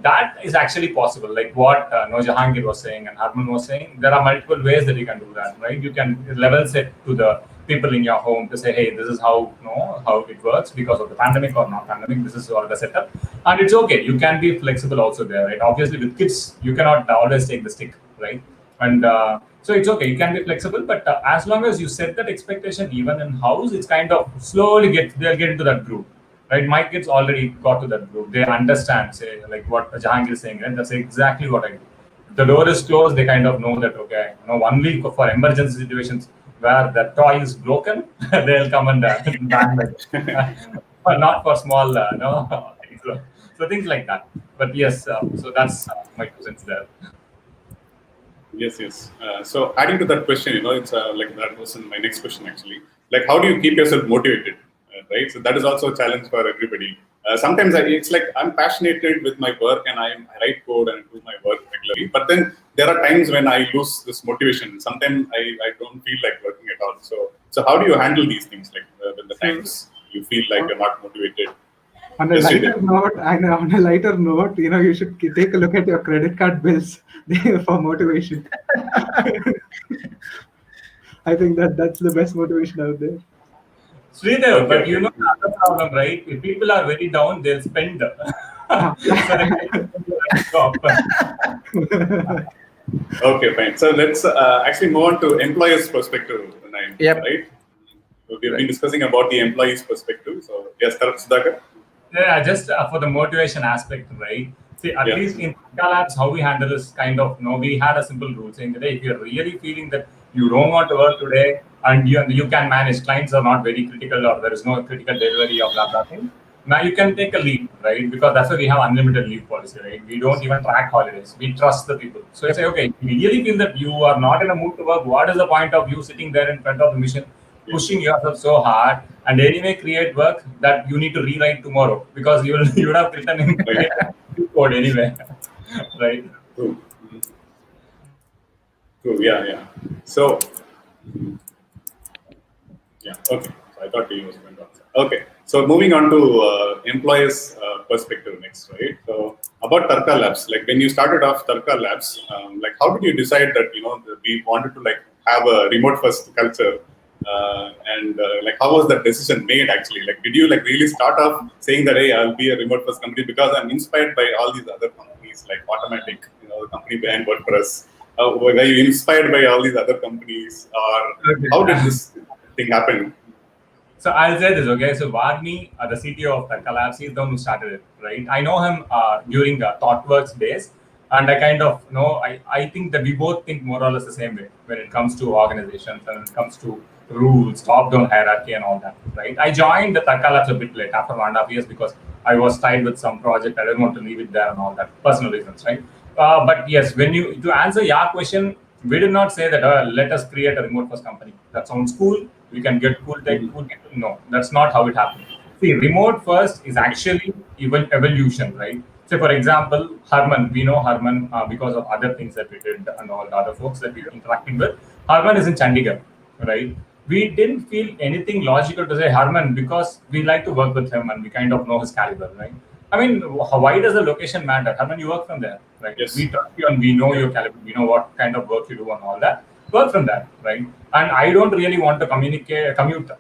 that is actually possible. Like what Jahangir was saying and Harman was saying, there are multiple ways that you can do that, right? You can level set to the people in your home to say, hey, this is how how it works because of the pandemic or not pandemic. This is all the setup, and it's okay. You can be flexible also there, right? Obviously, with kids, you cannot always take the stick, right? And so it's okay. You can be flexible, but as long as you set that expectation, even in house, it's kind of slowly they'll get into that groove. Right, my kids already got to that group. They understand, say, like what Jahangir is saying, right? That's exactly what I do. If the door is closed, they kind of know that, okay, only for emergency situations where the toy is broken, they'll come and ban it. But not for small, things. So things like that. But yes, so that's my 2 cents there. Yes. So adding to that question, it's like that was my next question actually. Like, how do you keep yourself motivated? Right, so that is also a challenge for everybody. Sometimes it's like I'm passionate with my work and I write code and do my work regularly. But then there are times when I lose this motivation. Sometimes I don't feel like working at all. So how do you handle these things? Like when the times you feel like you're not motivated? On a lighter note, you should take a look at your credit card bills for motivation. I think that's the best motivation out there. Sridhar, but the other problem, right? If people are very down, they'll spend. Okay, fine. So let's actually move on to employer's perspective, right? So we've been discussing about the employee's perspective. So yes, Sudhakar. Yeah, just for the motivation aspect, right? See, at least in Labs, how we handle is kind of, we had a simple rule saying that if you're really feeling that you don't want to work today and you can manage, clients are not very critical or there is no critical delivery of blah thing, now you can take a leave, right? Because that's why we have unlimited leave policy, right? We don't even track holidays. We trust the people. So you say, okay, if you really feel that you are not in a mood to work, what is the point of you sitting there in front of the machine, pushing yourself so hard and anyway create work that you need to rewrite tomorrow because you would have written in code anyway, right? True. Yeah. So okay. So I thought he was going to answer. Okay. So moving on to employers' perspective next, right? So about Tarka Labs, like when you started off Tarka Labs, like how did you decide that we wanted to like have a remote first culture? And like how was that decision made actually? Like did you like really start off saying that, hey, I'll be a remote first company because I'm inspired by all these other companies like Automatic, the company behind WordPress? Were you inspired by all these other companies, or how did this thing happen? So I'll say this, okay? So Varni, the CTO of Tarka Labs, he's the one who started it, right? I know him during ThoughtWorks days. And I kind of, I think that we both think more or less the same way when it comes to organizations and when it comes to rules, top-down hierarchy and all that, right? I joined the Tarka Labs a bit late, after 1.5 years, because I was tied with some project. I didn't want to leave it there and all that, personal reasons, right? But yes, to answer your question, we did not say that let us create a remote first company. That sounds cool. We can get cool tech, cool people. No, that's not how it happened. See, remote first is actually even evolution, right? So, for example, Harman, we know Harman because of other things that we did and all the other folks that we interacted with. Harman is in Chandigarh, right? We didn't feel anything logical to say Harman because we like to work with him and we kind of know his caliber, right? I mean, why does the location matter? Harman, you work from there, right? Yes. We trust you and we know your caliber, we know what kind of work you do and all that. Work from that, right? And I don't really want to commute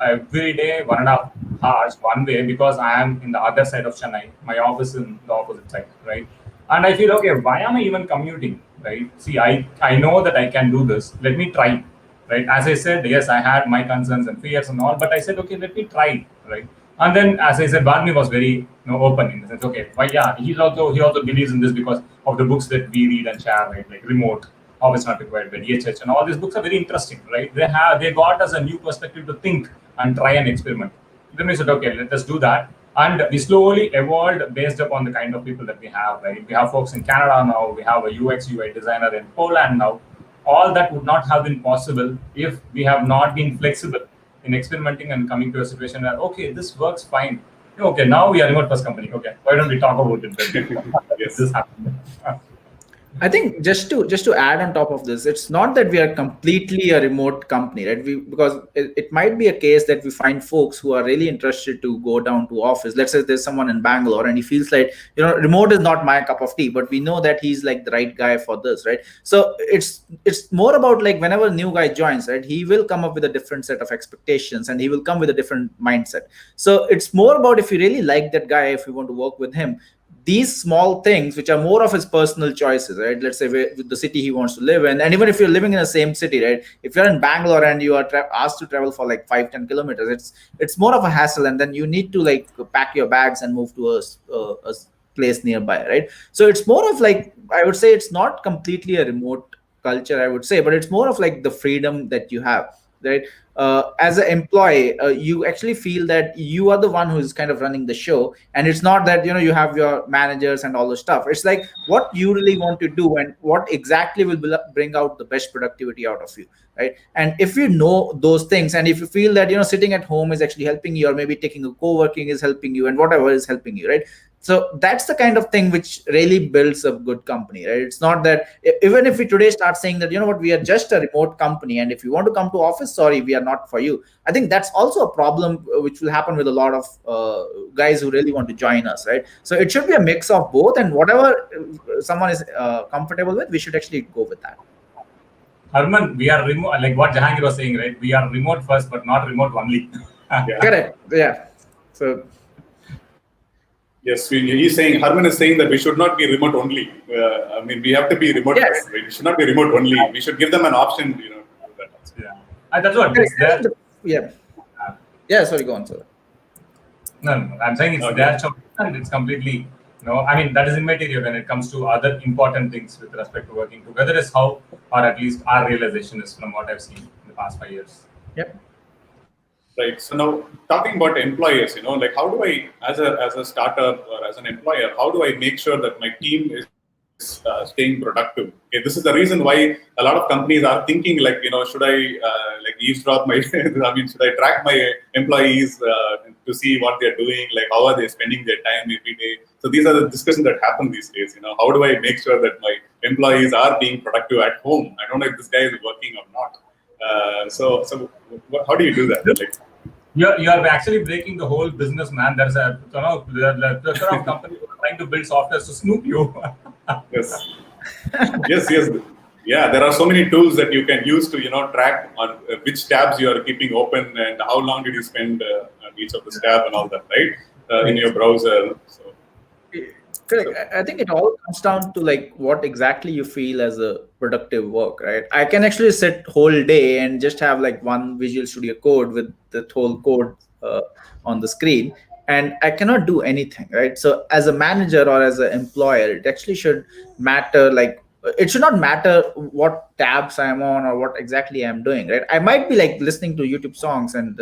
every day 1.5 hours one way because I am in the other side of Chennai. My office is in the opposite side, right? And I feel, okay, why am I even commuting, right? See, I know that I can do this. Let me try, right? As I said, yes, I had my concerns and fears and all, but I said, okay, let me try, right? And then, as I said, Barney was very open in the sense, okay, why, yeah, he also believes in this because of the books that we read and share, right? Like Remote, How It's Not Required by DHH, and all these books are very interesting, right? They got us a new perspective to think and try and experiment. Then we said, okay, let us do that. And we slowly evolved based upon the kind of people that we have, right? We have folks in Canada now, we have a UX UI designer in Poland now. All that would not have been possible if we have not been flexible in experimenting and coming to a situation where, okay, this works fine. Okay, now we are a remote first company. Okay, why don't we talk about it then? Yes, this happened. I think just to add on top of this, it's not that we are completely a remote company, right? Because it might be a case that we find folks who are really interested to go down to office. Let's say there's someone in Bangalore and he feels like, remote is not my cup of tea, but we know that he's like the right guy for this, right? So it's more about like whenever a new guy joins, right, he will come up with a different set of expectations and he will come with a different mindset. So it's more about if you really like that guy, if you want to work with him, these small things which are more of his personal choices, right? Let's say the city he wants to live in, and even if you're living in the same city, right, if you're in Bangalore and you are asked to travel for like 5-10 kilometers, it's more of a hassle, and then you need to like pack your bags and move to a place nearby, right? So it's more of like, I would say it's not completely a remote culture, I would say, but it's more of like the freedom that you have, right? As an employee, you actually feel that you are the one who's kind of running the show, and it's not that you have your managers and all the stuff. It's like what you really want to do and what exactly will bring out the best productivity out of you, right? And if you know those things, and if you feel that sitting at home is actually helping you, or maybe taking a co-working is helping you, and whatever is helping you, right? So that's the kind of thing which really builds a good company, right? It's not that even if we today start saying that, what, we are just a remote company, and if you want to come to office, sorry, we are not for you. I think that's also a problem which will happen with a lot of guys who really want to join us, right? So it should be a mix of both, and whatever someone is comfortable with, we should actually go with that. Harman, we are remote, like what Jahangir was saying, right? We are remote first, but not remote only. Yeah. Correct. Yeah. So. Yes, Harman is saying that we should not be remote only. I mean, we have to be remote first. Right? We should not be remote only. We should give them an option, to do that. Yeah, that's what it's there. Yeah. Yeah. Sorry, go on, sir. No, I'm saying it's their choice, and it's completely. I mean, that is immaterial when it comes to other important things with respect to working together. Is how, or at least our realization is from what I've seen in the past 5 years. Yep. Right. So now, talking about employers, like how do I, as a startup or as an employer, how do I make sure that my team is staying productive? Okay, this is the reason why a lot of companies are thinking like, should I like eavesdrop my, I mean, should I track my employees to see what they're doing, like how are they spending their time every day? So these are the discussions that happen these days. How do I make sure that my employees are being productive at home? I don't know if this guy is working or not. So how do you do that? Like, you are actually breaking the whole business, man. There's a plethora of companies who are trying to build software to snoop you. Yes. Yes. Yeah, there are so many tools that you can use to track on which tabs you are keeping open and how long did you spend on each of the tab and all that, right? In your browser. So. Correct. I think it all comes down to like what exactly you feel as a productive work, right? I can actually sit whole day and just have like one Visual Studio Code with the whole code on the screen, and I cannot do anything, right? So as a manager or as an employer, it actually should matter, like it should not matter what tabs I'm on or what exactly I'm doing, right? I might be like listening to YouTube songs and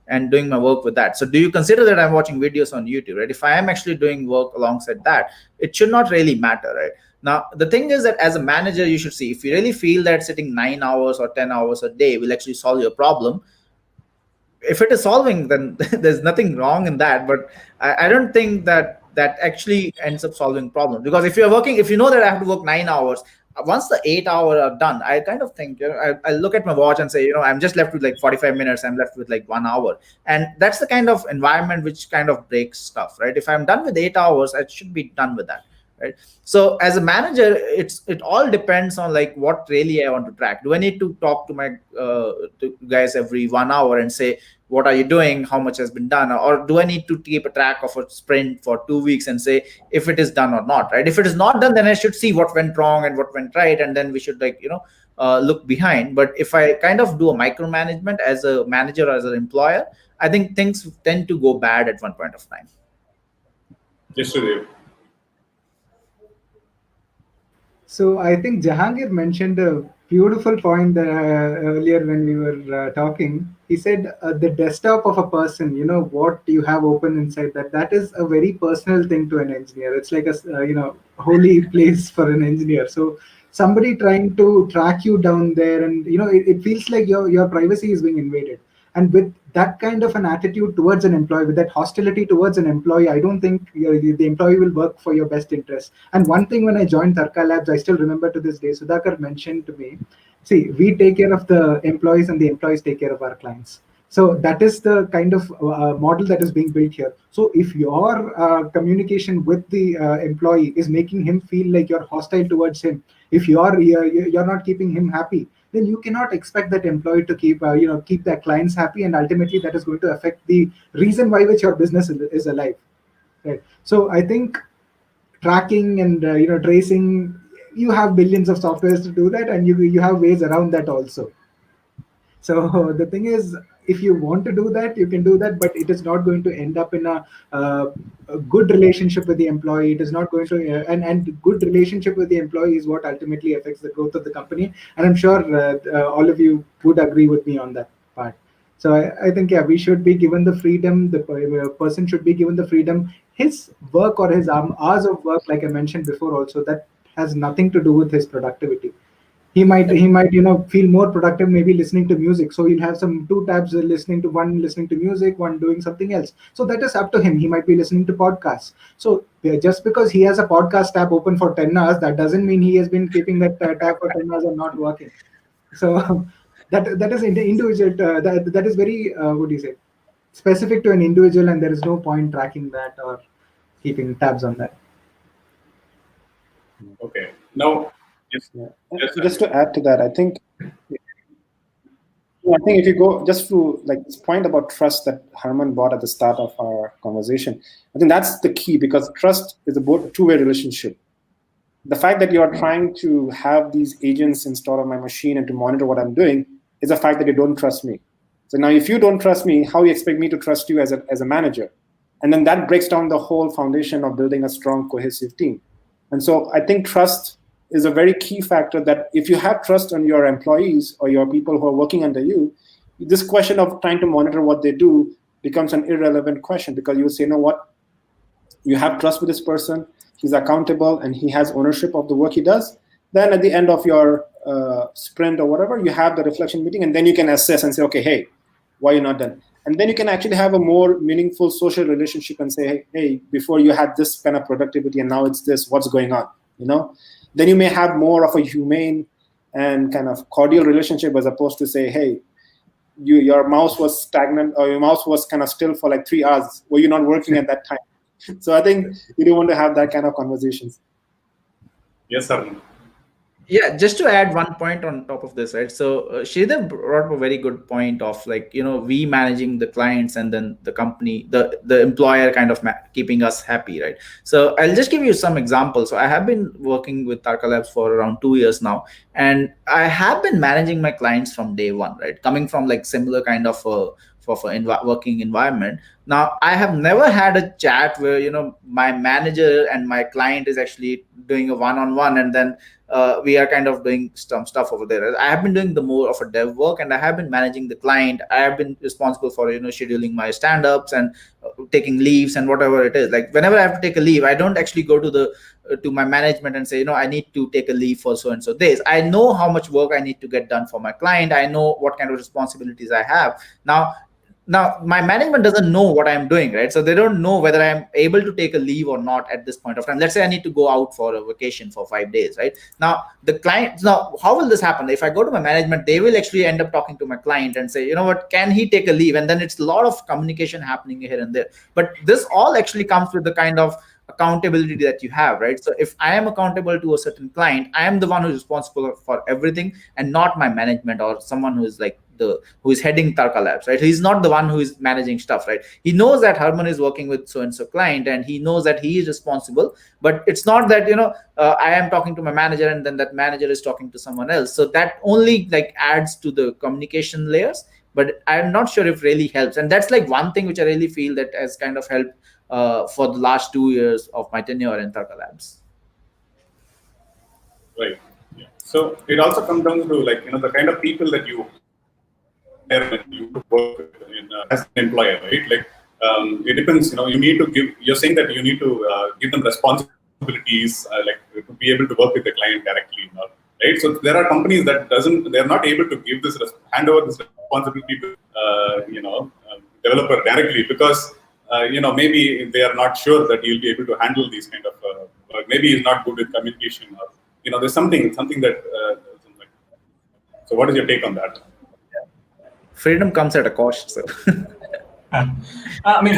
and doing my work with that. So do you consider that I'm watching videos on YouTube, right? If I am actually doing work alongside that, it should not really matter, right? Now the thing is that as a manager, you should see, if you really feel that sitting 9 hours or 10 hours a day will actually solve your problem, if it is solving, then there's nothing wrong in that. But I don't think that that actually ends up solving problems, because if you're working, if you know that I have to work 9 hours, once the 8 hours are done, I kind of think, I look at my watch and say, I'm just left with like 45 minutes, I'm left with like 1 hour. And that's the kind of environment which kind of breaks stuff, right? If I'm done with 8 hours, I should be done with that, right? So as a manager, it all depends on like what really I want to track. Do I need to talk to my to guys every 1 hour and say, what are you doing, how much has been done? Or do I need to keep a track of a sprint for 2 weeks and say if it is done or not, right? If it is not done, then I should see what went wrong and what went right, and then we should like look behind. But if I kind of do a micromanagement as a manager or as an employer, I think things tend to go bad at one point of time. Yes, Sudev. So I think Jahangir mentioned a beautiful point earlier when we were talking. He said the desktop of a person, what you have open inside that is a very personal thing to an engineer. It's like a holy place for an engineer. So somebody trying to track you down there, and it feels like your privacy is being invaded. And with that kind of an attitude towards an employee, with that hostility towards an employee, I don't think the employee will work for your best interest. And one thing, when I joined Tarka Labs, I still remember to this day, Sudhakar mentioned to me, see, we take care of the employees and the employees take care of our clients. So that is the kind of model that is being built here. So if your communication with the employee is making him feel like you're hostile towards him, if you're not keeping him happy, then you cannot expect that employee to keep their clients happy, and ultimately that is going to affect the reason why which your business is alive, right? So I think tracking and tracing, you have billions of softwares to do that, and you have ways around that also. So the thing is, if you want to do that, you can do that, but it is not going to end up in a good relationship with the employee. It is not going to, and good relationship with the employee is what ultimately affects the growth of the company. And I'm sure all of you would agree with me on that part. So I think, yeah, we should be given the freedom. The person should be given the freedom. His work or his hours of work, like I mentioned before, also that has nothing to do with his productivity. He might feel more productive maybe listening to music, so he'll have some two tabs, listening to music, one doing something else. So that is up to him. He might be listening to podcasts. So just because he has a podcast tab open for 10 hours, that doesn't mean he has been keeping that tab for 10 hours and not working. So that is individual, that is very what do you say, specific to an individual, and there is no point tracking that or keeping tabs on that. Okay. Now, just to add to that, I think if you go just to like this point about trust that Herman brought at the start of our conversation, I think that's the key, because trust is a two-way relationship. The fact that you are trying to have these agents installed on my machine and to monitor what I'm doing is a fact that you don't trust me. So now, if you don't trust me, how you expect me to trust you as a manager? And then that breaks down the whole foundation of building a strong, cohesive team. And so I think trust is a very key factor, that if you have trust on your employees or your people who are working under you, this question of trying to monitor what they do becomes an irrelevant question, because you say, you know what, you have trust with this person, he's accountable and he has ownership of the work he does. Then at the end of your sprint or whatever, you have the reflection meeting, and then you can assess and say, okay, hey, why are you not done? And then you can actually have a more meaningful social relationship and say, hey, before you had this kind of productivity and now it's this, what's going on? Then you may have more of a humane and kind of cordial relationship, as opposed to say, hey, your mouse was stagnant, or your mouse was kind of still for like 3 hours. Were you not working at that time? So I think you don't want to have that kind of conversations. Yes, sir. Yeah, just to add one point on top of this, right? So Sridhar brought up a very good point of like, we managing the clients and then the company, the employer kind of keeping us happy, right? So I'll just give you some examples. So I have been working with Tarka Labs for around 2 years now, and I have been managing my clients from day one, right? Coming from like similar kind of working environment. Now, I have never had a chat where, my manager and my client is actually doing a one-on-one, and then we are kind of doing some stuff over there. I have been doing the more of a dev work, and I have been managing the client. I have been responsible for, scheduling my stand-ups and taking leaves and whatever it is. Like whenever I have to take a leave, I don't actually go to my management and say, I need to take a leave for so and so days. I know how much work I need to get done for my client. I know what kind of responsibilities I have. Now my management doesn't know what I'm doing, right? So they don't know whether I'm able to take a leave or not at this point of time. Let's say I need to go out for a vacation for 5 days, right? Now how will this happen? If I go to my management, they will actually end up talking to my client and say, what, can he take a leave? And then it's a lot of communication happening here and there. But this all actually comes with the kind of accountability that you have, right? So if I am accountable to a certain client, I am the one who's responsible for everything, and not my management or someone who is like who is heading Tarka Labs, right? He's not the one who is managing stuff, right? He knows that Herman is working with so and so client, and he knows that he is responsible. But it's not that I am talking to my manager and then that manager is talking to someone else. So that only like adds to the communication layers, but I'm not sure if really helps. And that's like one thing which I really feel that has kind of helped for the last 2 years of my tenure in Tarka Labs. Right. Yeah. So it also comes down to like the kind of people that you work with as an employer, right? Like it depends. You need to give. You're saying that you need to give them responsibilities, like to be able to work with the client directly, right? So there are companies that they're not able to give this hand over this responsibility to developer directly because maybe they are not sure that you'll be able to handle these kind of work. Maybe he's not good with communication, or there's something that. So what is your take on that? Freedom comes at a cost, so. I mean,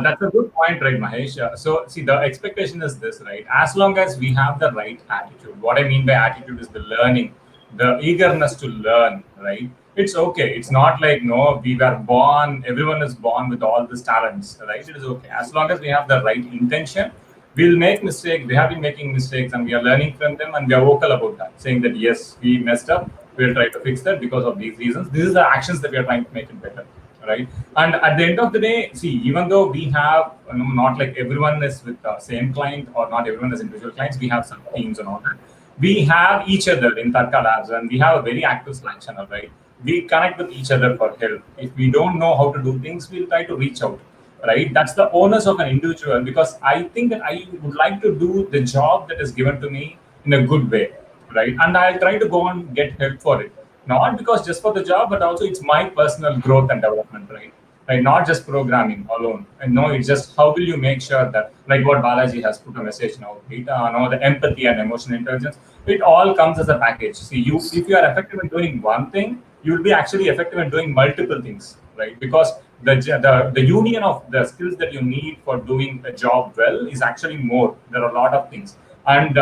that's a good point, right, Mahesh? So, see, the expectation is this, right? As long as we have the right attitude, what I mean by attitude is the learning, the eagerness to learn, right? It's okay. It's not like, no, we were born, everyone is born with all these talents, right? It is okay. As long as we have the right intention, we'll make mistakes. We have been making mistakes and we are learning from them, and we are vocal about that, saying that, yes, we messed up. We'll try to fix that because of these reasons. These are the actions that we are trying to make it better, right? And at the end of the day, see, even though we have not like everyone is with the same client or not everyone is individual clients, we have some teams and all that. We have each other in Tarka Labs, and we have a very active Slack channel, right? We connect with each other for help. If we don't know how to do things, we'll try to reach out, right? That's the onus of an individual, because I think that I would like to do the job that is given to me in a good way, right? And I'll try to go and get help for it. Not because just for the job, but also it's my personal growth and development, right? Right? Not just programming alone. And no, it's just how will you make sure that, like what Balaji has put a message now, the empathy and emotional intelligence, it all comes as a package. See, if you are effective in doing one thing, you will be actually effective in doing multiple things, right? Because the union of the skills that you need for doing a job well is actually more. There are a lot of things. And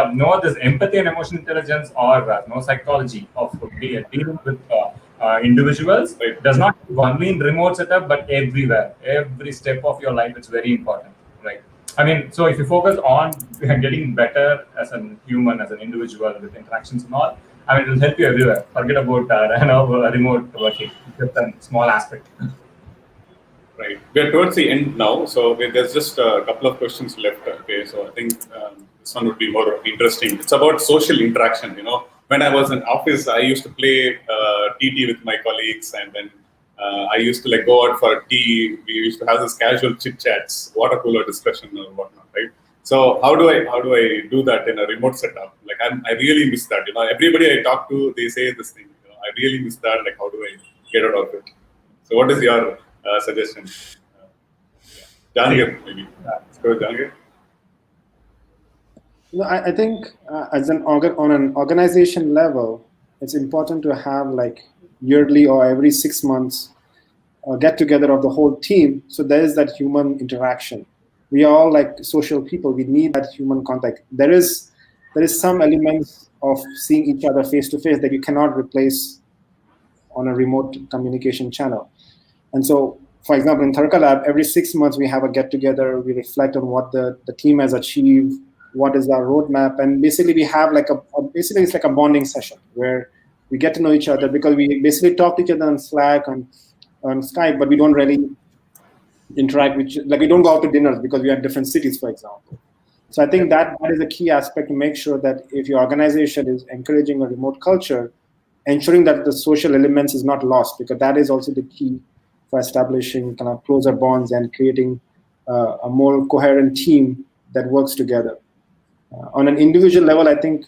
this empathy and emotional intelligence or psychology of dealing with individuals, it does not only in remote setup, but everywhere. Every step of your life, it's very important, right? I mean, so if you focus on getting better as a human, as an individual with interactions and all, I mean, it will help you everywhere. Forget about remote working, just a small aspect. Right. We are towards the end now, so there's just a couple of questions left. Okay, so I think this one would be more interesting. It's about social interaction. When I was in office, I used to play TT with my colleagues, and then I used to go out for tea. We used to have this casual chit chats, water cooler discussion or whatnot, right? So how do I do that in a remote setup? Like I really miss that. Everybody I talk to, they say this thing. I really miss that. Like how do I get out of it? So what is your suggestion? Jahangir, maybe. Let's go with Jahangir. I think on an organization level, it's important to have yearly or every 6 months get together of the whole team. So there is that human interaction. We are all social people. We need that human contact. There is some elements of seeing each other face to face that you cannot replace on a remote communication channel. And so, for example, in Tarka Lab, every 6 months we have a get together. We reflect on what the team has achieved, what is our roadmap, and basically we have basically it's like a bonding session where we get to know each other, because we basically talk to each other on Slack, on Skype, but we don't really interact with, like we don't go out to dinners because we are in different cities, for example. So I think that is a key aspect to make sure that if your organization is encouraging a remote culture, ensuring that the social elements is not lost, because that is also the key for establishing kind of closer bonds and creating a more coherent team that works together. On an individual level, I think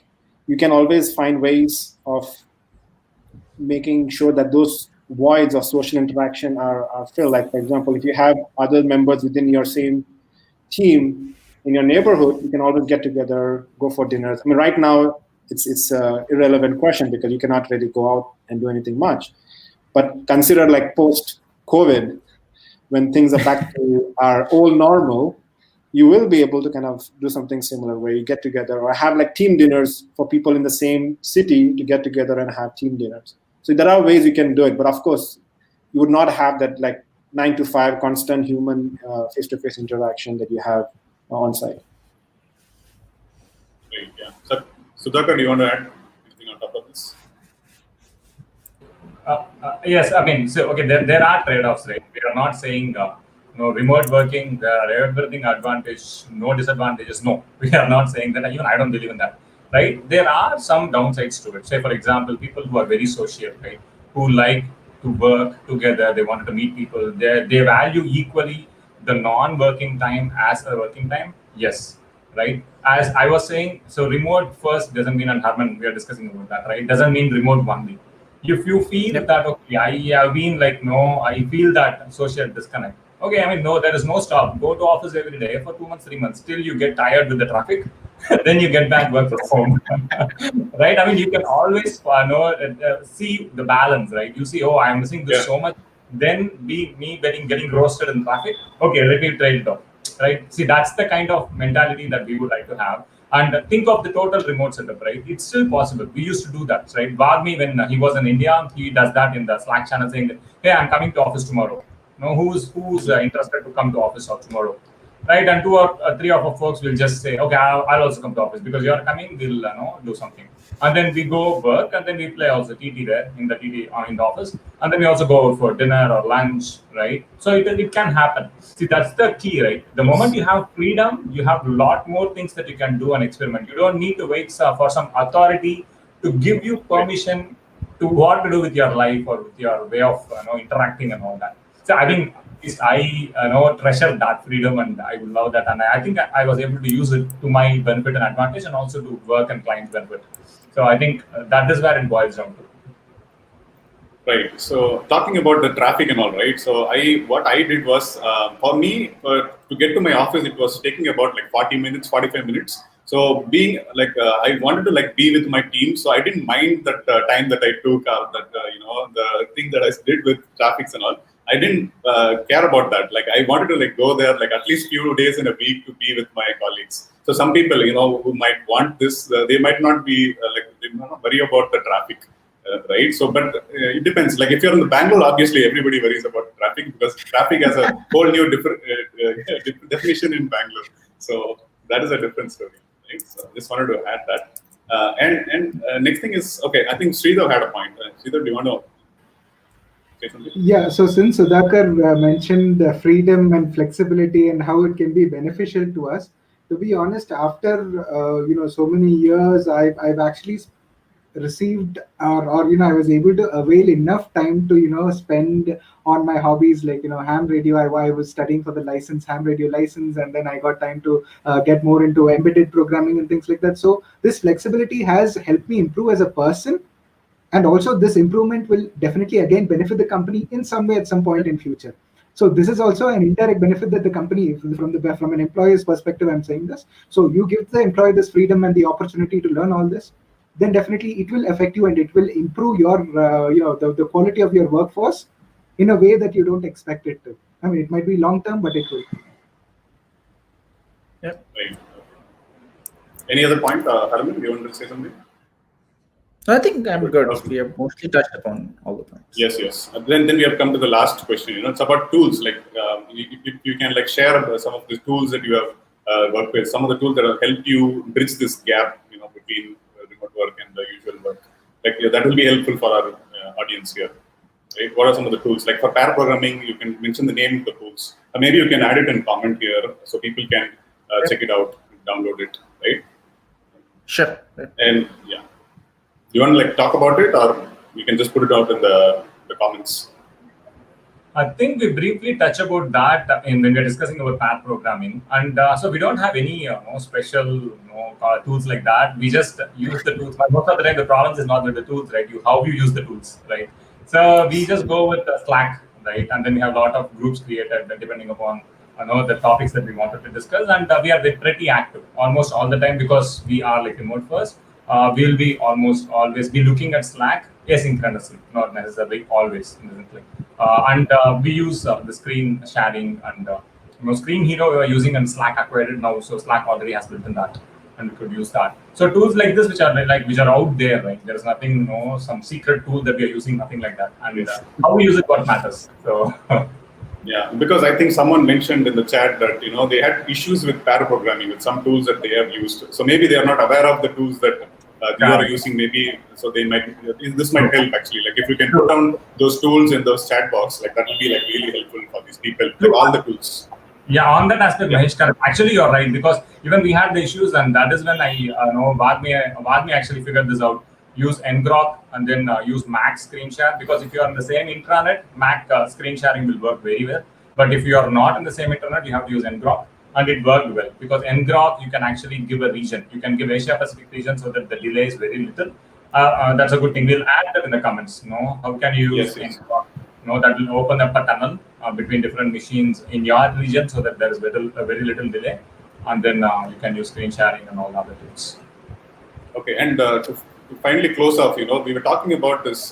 you can always find ways of making sure that those voids of social interaction are filled. Like, for example, if you have other members within your same team in your neighborhood, you can always get together, go for dinners. I mean, right now, it's an irrelevant question because you cannot really go out and do anything much. But consider like post-COVID, when things are back to our old normal, you will be able to kind of do something similar where you get together or have like team dinners for people in the same city to get together and have team dinners. So there are ways you can do it, but of course, you would not have that like 9 to 5 constant human face-to-face interaction that you have on site. Great, yeah. So, Sudhakar, do you want to add anything on top of this? Yes, I mean, so okay, there are trade-offs, right? We are not saying remote working, there are everything advantage, no disadvantages. No, we are not saying that. Even I don't believe in that, right? There are some downsides to it. Say, for example, people who are very social, right? Who like to work together, they wanted to meet people. They value equally the non-working time as a working time. Yes, right? As I was saying, so remote first doesn't mean, and Harman, we are discussing about that, right? Doesn't mean remote only. If you feel that, okay, I have been like, no, I feel that social disconnect. Okay, I mean, no, there is no stop. Go to office every day for 2 months, 3 months. Till you get tired with the traffic, then you get back work from home, right? I mean, you can always see the balance, right? You see, oh, I'm missing this so much. Then me getting roasted in traffic. Okay, let me trade it off, right? See, that's the kind of mentality that we would like to have. And think of the total remote setup, right? It's still possible. We used to do that, right? Vagmi, when he was in India, he does that in the Slack channel saying, hey, I'm coming to office tomorrow. Who's interested to come to office tomorrow, right? And 2 or 3 of our folks will just say, okay, I'll also come to office because you're coming. We'll do something, and then we go work, and then we play also TT there in the office, and then we also go out for dinner or lunch, right? So it can happen. See, that's the key, right? The moment you have freedom, you have a lot more things that you can do and experiment. You don't need to wait for some authority to give you permission to what to do with your life or with your way of interacting and all that. So I think I treasure that freedom, and I would love that, and I think I was able to use it to my benefit and advantage, and also to work and client benefit. So I think that is where it boils down to. Right. So talking about the traffic and all, right? So what I did was, for me, to get to my office, it was taking about like 40 minutes, 45 minutes. So being like, I wanted to like be with my team, so I didn't mind that time that I took, the thing that I did with traffics and all. I didn't care about that. Like I wanted to like go there like at least few days in a week to be with my colleagues. So some people, who might want this, they might not be they might not worry about the traffic. Right. So, but it depends. Like if you're in the Bangalore, obviously everybody worries about traffic because traffic has a whole new different definition in Bangalore. So that is a different story. Right. So just wanted to add that. And next thing is, okay, I think Sridhar had a point. Sridhar, do you want to say something? Yeah. So since Sudhakar mentioned freedom and flexibility and how it can be beneficial to us, to be honest, after so many years, I've actually received or I was able to avail enough time to spend on my hobbies like ham radio. I was studying for the ham radio license, and then I got time to get more into embedded programming and things like that. So this flexibility has helped me improve as a person, and also this improvement will definitely again benefit the company in some way at some point in future. So this is also an indirect benefit that the company, from an employer's perspective, I'm saying this. So you give the employee this freedom and the opportunity to learn all this, then definitely it will affect you and it will improve your the quality of your workforce in a way that you don't expect it to. I mean, it might be long term, but it will. Yeah. Right. Any other point, Harman? Do you want to say something? I think I'm good. We have mostly touched upon all the points. Yes. Then we have come to the last question. It's about tools. Like you can like share some of the tools that you have worked with, some of the tools that have helped you bridge this gap, between remote work and the usual work. Like that will be helpful for our audience here. Right? What are some of the tools? Like for pair programming, you can mention the name of the tools. Maybe you can add it in comment here so people can check it out, download it, right? Sure. And yeah, do you want to like talk about it, or you can just put it out in the comments? I think we briefly touch about that when we are discussing about pair programming, and so we don't have any special tools like that. We just use the tools. But most of the time, the problem is not with the tools, right? How you use the tools, right? So we just go with Slack, right? And then we have a lot of groups created depending upon the topics that we wanted to discuss, and we are pretty active almost all the time because we are like remote first. We'll be almost always be looking at Slack asynchronously, not necessarily always. And we use the screen sharing and Screen Hero we are using and Slack acquired now, so Slack already has built in that, and we could use that. So tools like this, which are out there, right? There is nothing, some secret tool that we are using, nothing like that. And how we use it, what matters. So. Yeah, because I think someone mentioned in the chat that they had issues with pair programming with some tools that they have used. So maybe they are not aware of the tools that you are using. Maybe so they might. This might help actually. Like if you can put down those tools in those chat box, like that will be like really helpful for these people. Like all the tools. Yeah, on that aspect, Mahesh, actually you're right, because even we had the issues, and that is when I Vagmi actually figured this out. Use ngrok and then use Mac screen share, because if you are in the same intranet, Mac screen sharing will work very well. But if you are not in the same internet, you have to use ngrok, and it worked well because ngrok you can actually give a region. You can give Asia Pacific region so that the delay is very little. That's a good thing. We'll add that in the comments. How can you use ngrok? That will open up a tunnel between different machines in your region so that there is very little delay, and then you can use screen sharing and all the other tools. Okay, and to finally close off, we were talking about this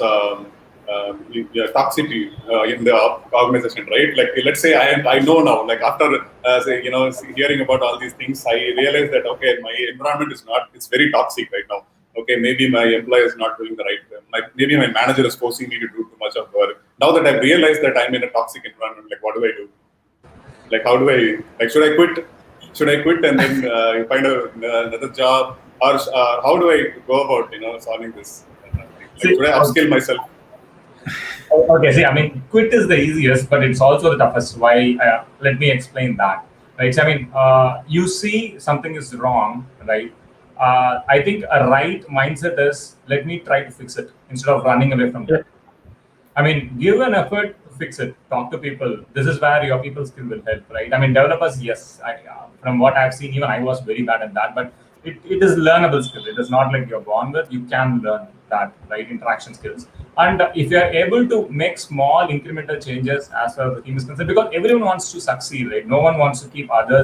toxicity in the organization, right? Like, let's say I know now, like after hearing about all these things, I realized that okay, my environment it's very toxic right now. Okay, maybe my employer is not doing the right. Maybe my manager is forcing me to do too much of work. Now that I've realized that I'm in a toxic environment, like what do I do? Like how do I should I quit? Should I quit and then find another job? Or how do I go about solving this? Should I upskill myself? Okay, see, I mean, quit is the easiest, but it's also the toughest. Why? Let me explain that. Right. So, I mean, you see something is wrong, right? I think a right mindset is let me try to fix it instead of running away from it. I mean, give an effort to fix it. Talk to people. This is where your people skill will help, right? I mean, developers, yes. From what I've seen, even I was very bad at that, but it is learnable skill. It is not like you're born with. You can learn that, right? Interaction skills. And if you are able to make small incremental changes as far as the team is concerned, because everyone wants to succeed, right? No one wants to keep other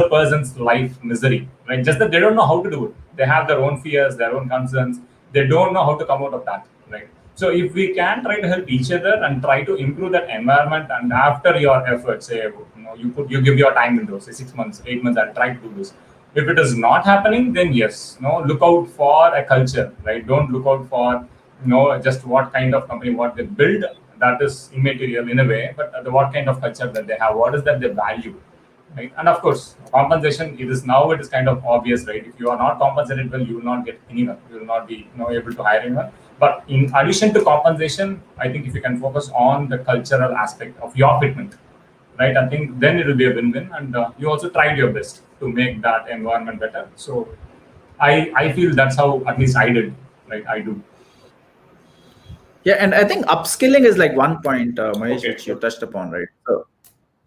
person's life misery, right? Just that they don't know how to do it. They have their own fears, their own concerns. They don't know how to come out of that, right? So if we can try to help each other and try to improve that environment, and after your efforts, say you give your time windows, say 6 months, 8 months, I'll try to do this. If it is not happening, then yes, look out for a culture, right? Don't look out for just what kind of company, what they build. That is immaterial in a way, but what kind of culture that they have, what is that they value, right? And of course, compensation. It is kind of obvious, right? If you are not compensated well, you will not get anyone. You will not be able to hire anyone. But in addition to compensation, I think if you can focus on the cultural aspect of your fitment, right? I think then it will be a win-win, and you also tried your best to make that environment better. So I feel that's how at least I did, right? I do. Yeah, and I think upskilling is like one point, Mahesh, which you touched upon, right? So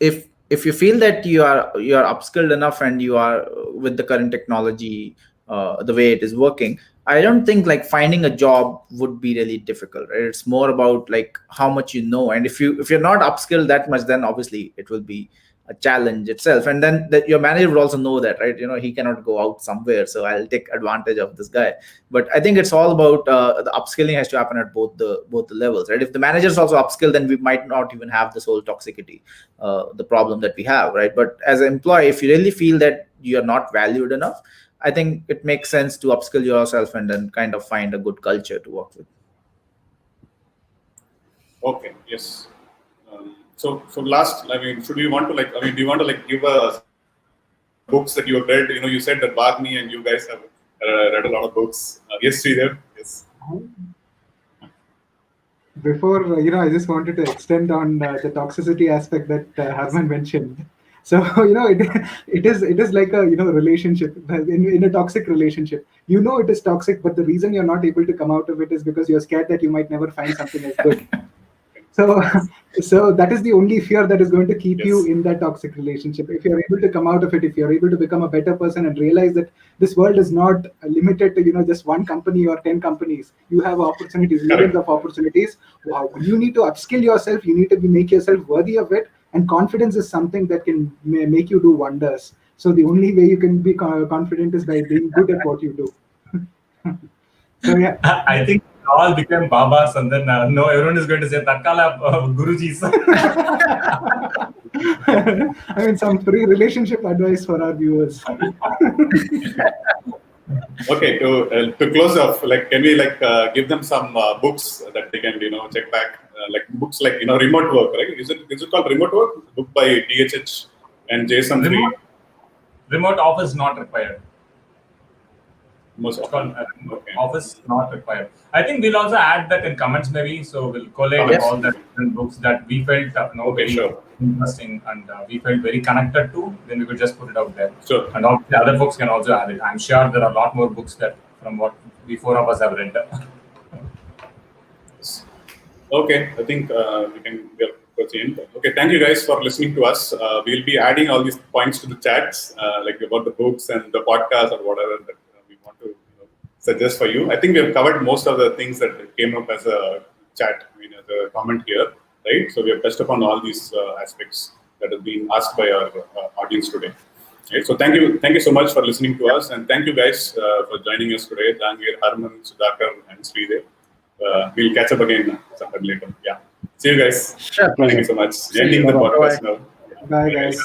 if you feel that you are upskilled enough and you are with the current technology, the way it is working, I don't think like finding a job would be really difficult, right? It's more about like how much you know, and if you're not upskilled that much, then obviously it will be a challenge itself. And then that your manager would also know that, right? He cannot go out somewhere, so I'll take advantage of this guy. But I think it's all about the upskilling has to happen at both the levels, right? If the manager is also upskilled, then we might not even have this whole toxicity, the problem that we have, right? But as an employee, if you really feel that you are not valued enough, I think it makes sense to upskill yourself and then kind of find a good culture to work with. Okay. Yes. So last, I mean, do you want to give us books that you have read? You said that Vagmi and you guys have read a lot of books. Yes, Sridhar. Yes. Before, I just wanted to extend on the toxicity aspect that Harman mentioned. So, it is like a, relationship. In a toxic relationship, it is toxic, but the reason you're not able to come out of it is because you're scared that you might never find something as good. So, so that is the only fear that is going to keep you Yes. in that toxic relationship. If you're able to come out of it, if you're able to become a better person and realize that this world is not limited to just one company or 10 companies, you have opportunities, millions Correct. of opportunities. Wow, you need to upskill yourself. You need to make yourself worthy of it. And confidence is something that can make you do wonders. So the only way you can be confident is by being good at what you do. So yeah. I think we all became Babas, and then no, everyone is going to say Takala Guruji's. I mean, some free relationship advice for our viewers. Okay, to close off, like, can we give them some books that they can check back, like books like remote work, right? Is it called remote work? Book by DHH and Jason Free. Remote office not required. Most It's called okay. office not required. I think we'll also add that in comments maybe. So we'll collate Yes. all the different books that we felt Okay, very sure. interesting and we felt very connected to. Then we could just put it out there. Sure. And all the other folks can also add it. I'm sure there are a lot more books that from what we four of us have read. Okay, I think we can get towards the end. Okay, thank you guys for listening to us. We'll be adding all these points to the chats, like about the books and the podcast or whatever that we want to suggest for you. I think we have covered most of the things that came up as a chat, as a comment here, right? So we have touched upon all these aspects that have been asked by our audience today. Right, so thank you so much for listening to us, and thank you guys for joining us today. Jangir, Harman, Sudhakar, and Sridhar. We'll catch up again sometime later. Yeah. See you guys. Sure. Thank you so much. See Ending you. the Bye-bye. podcast now. Bye, guys.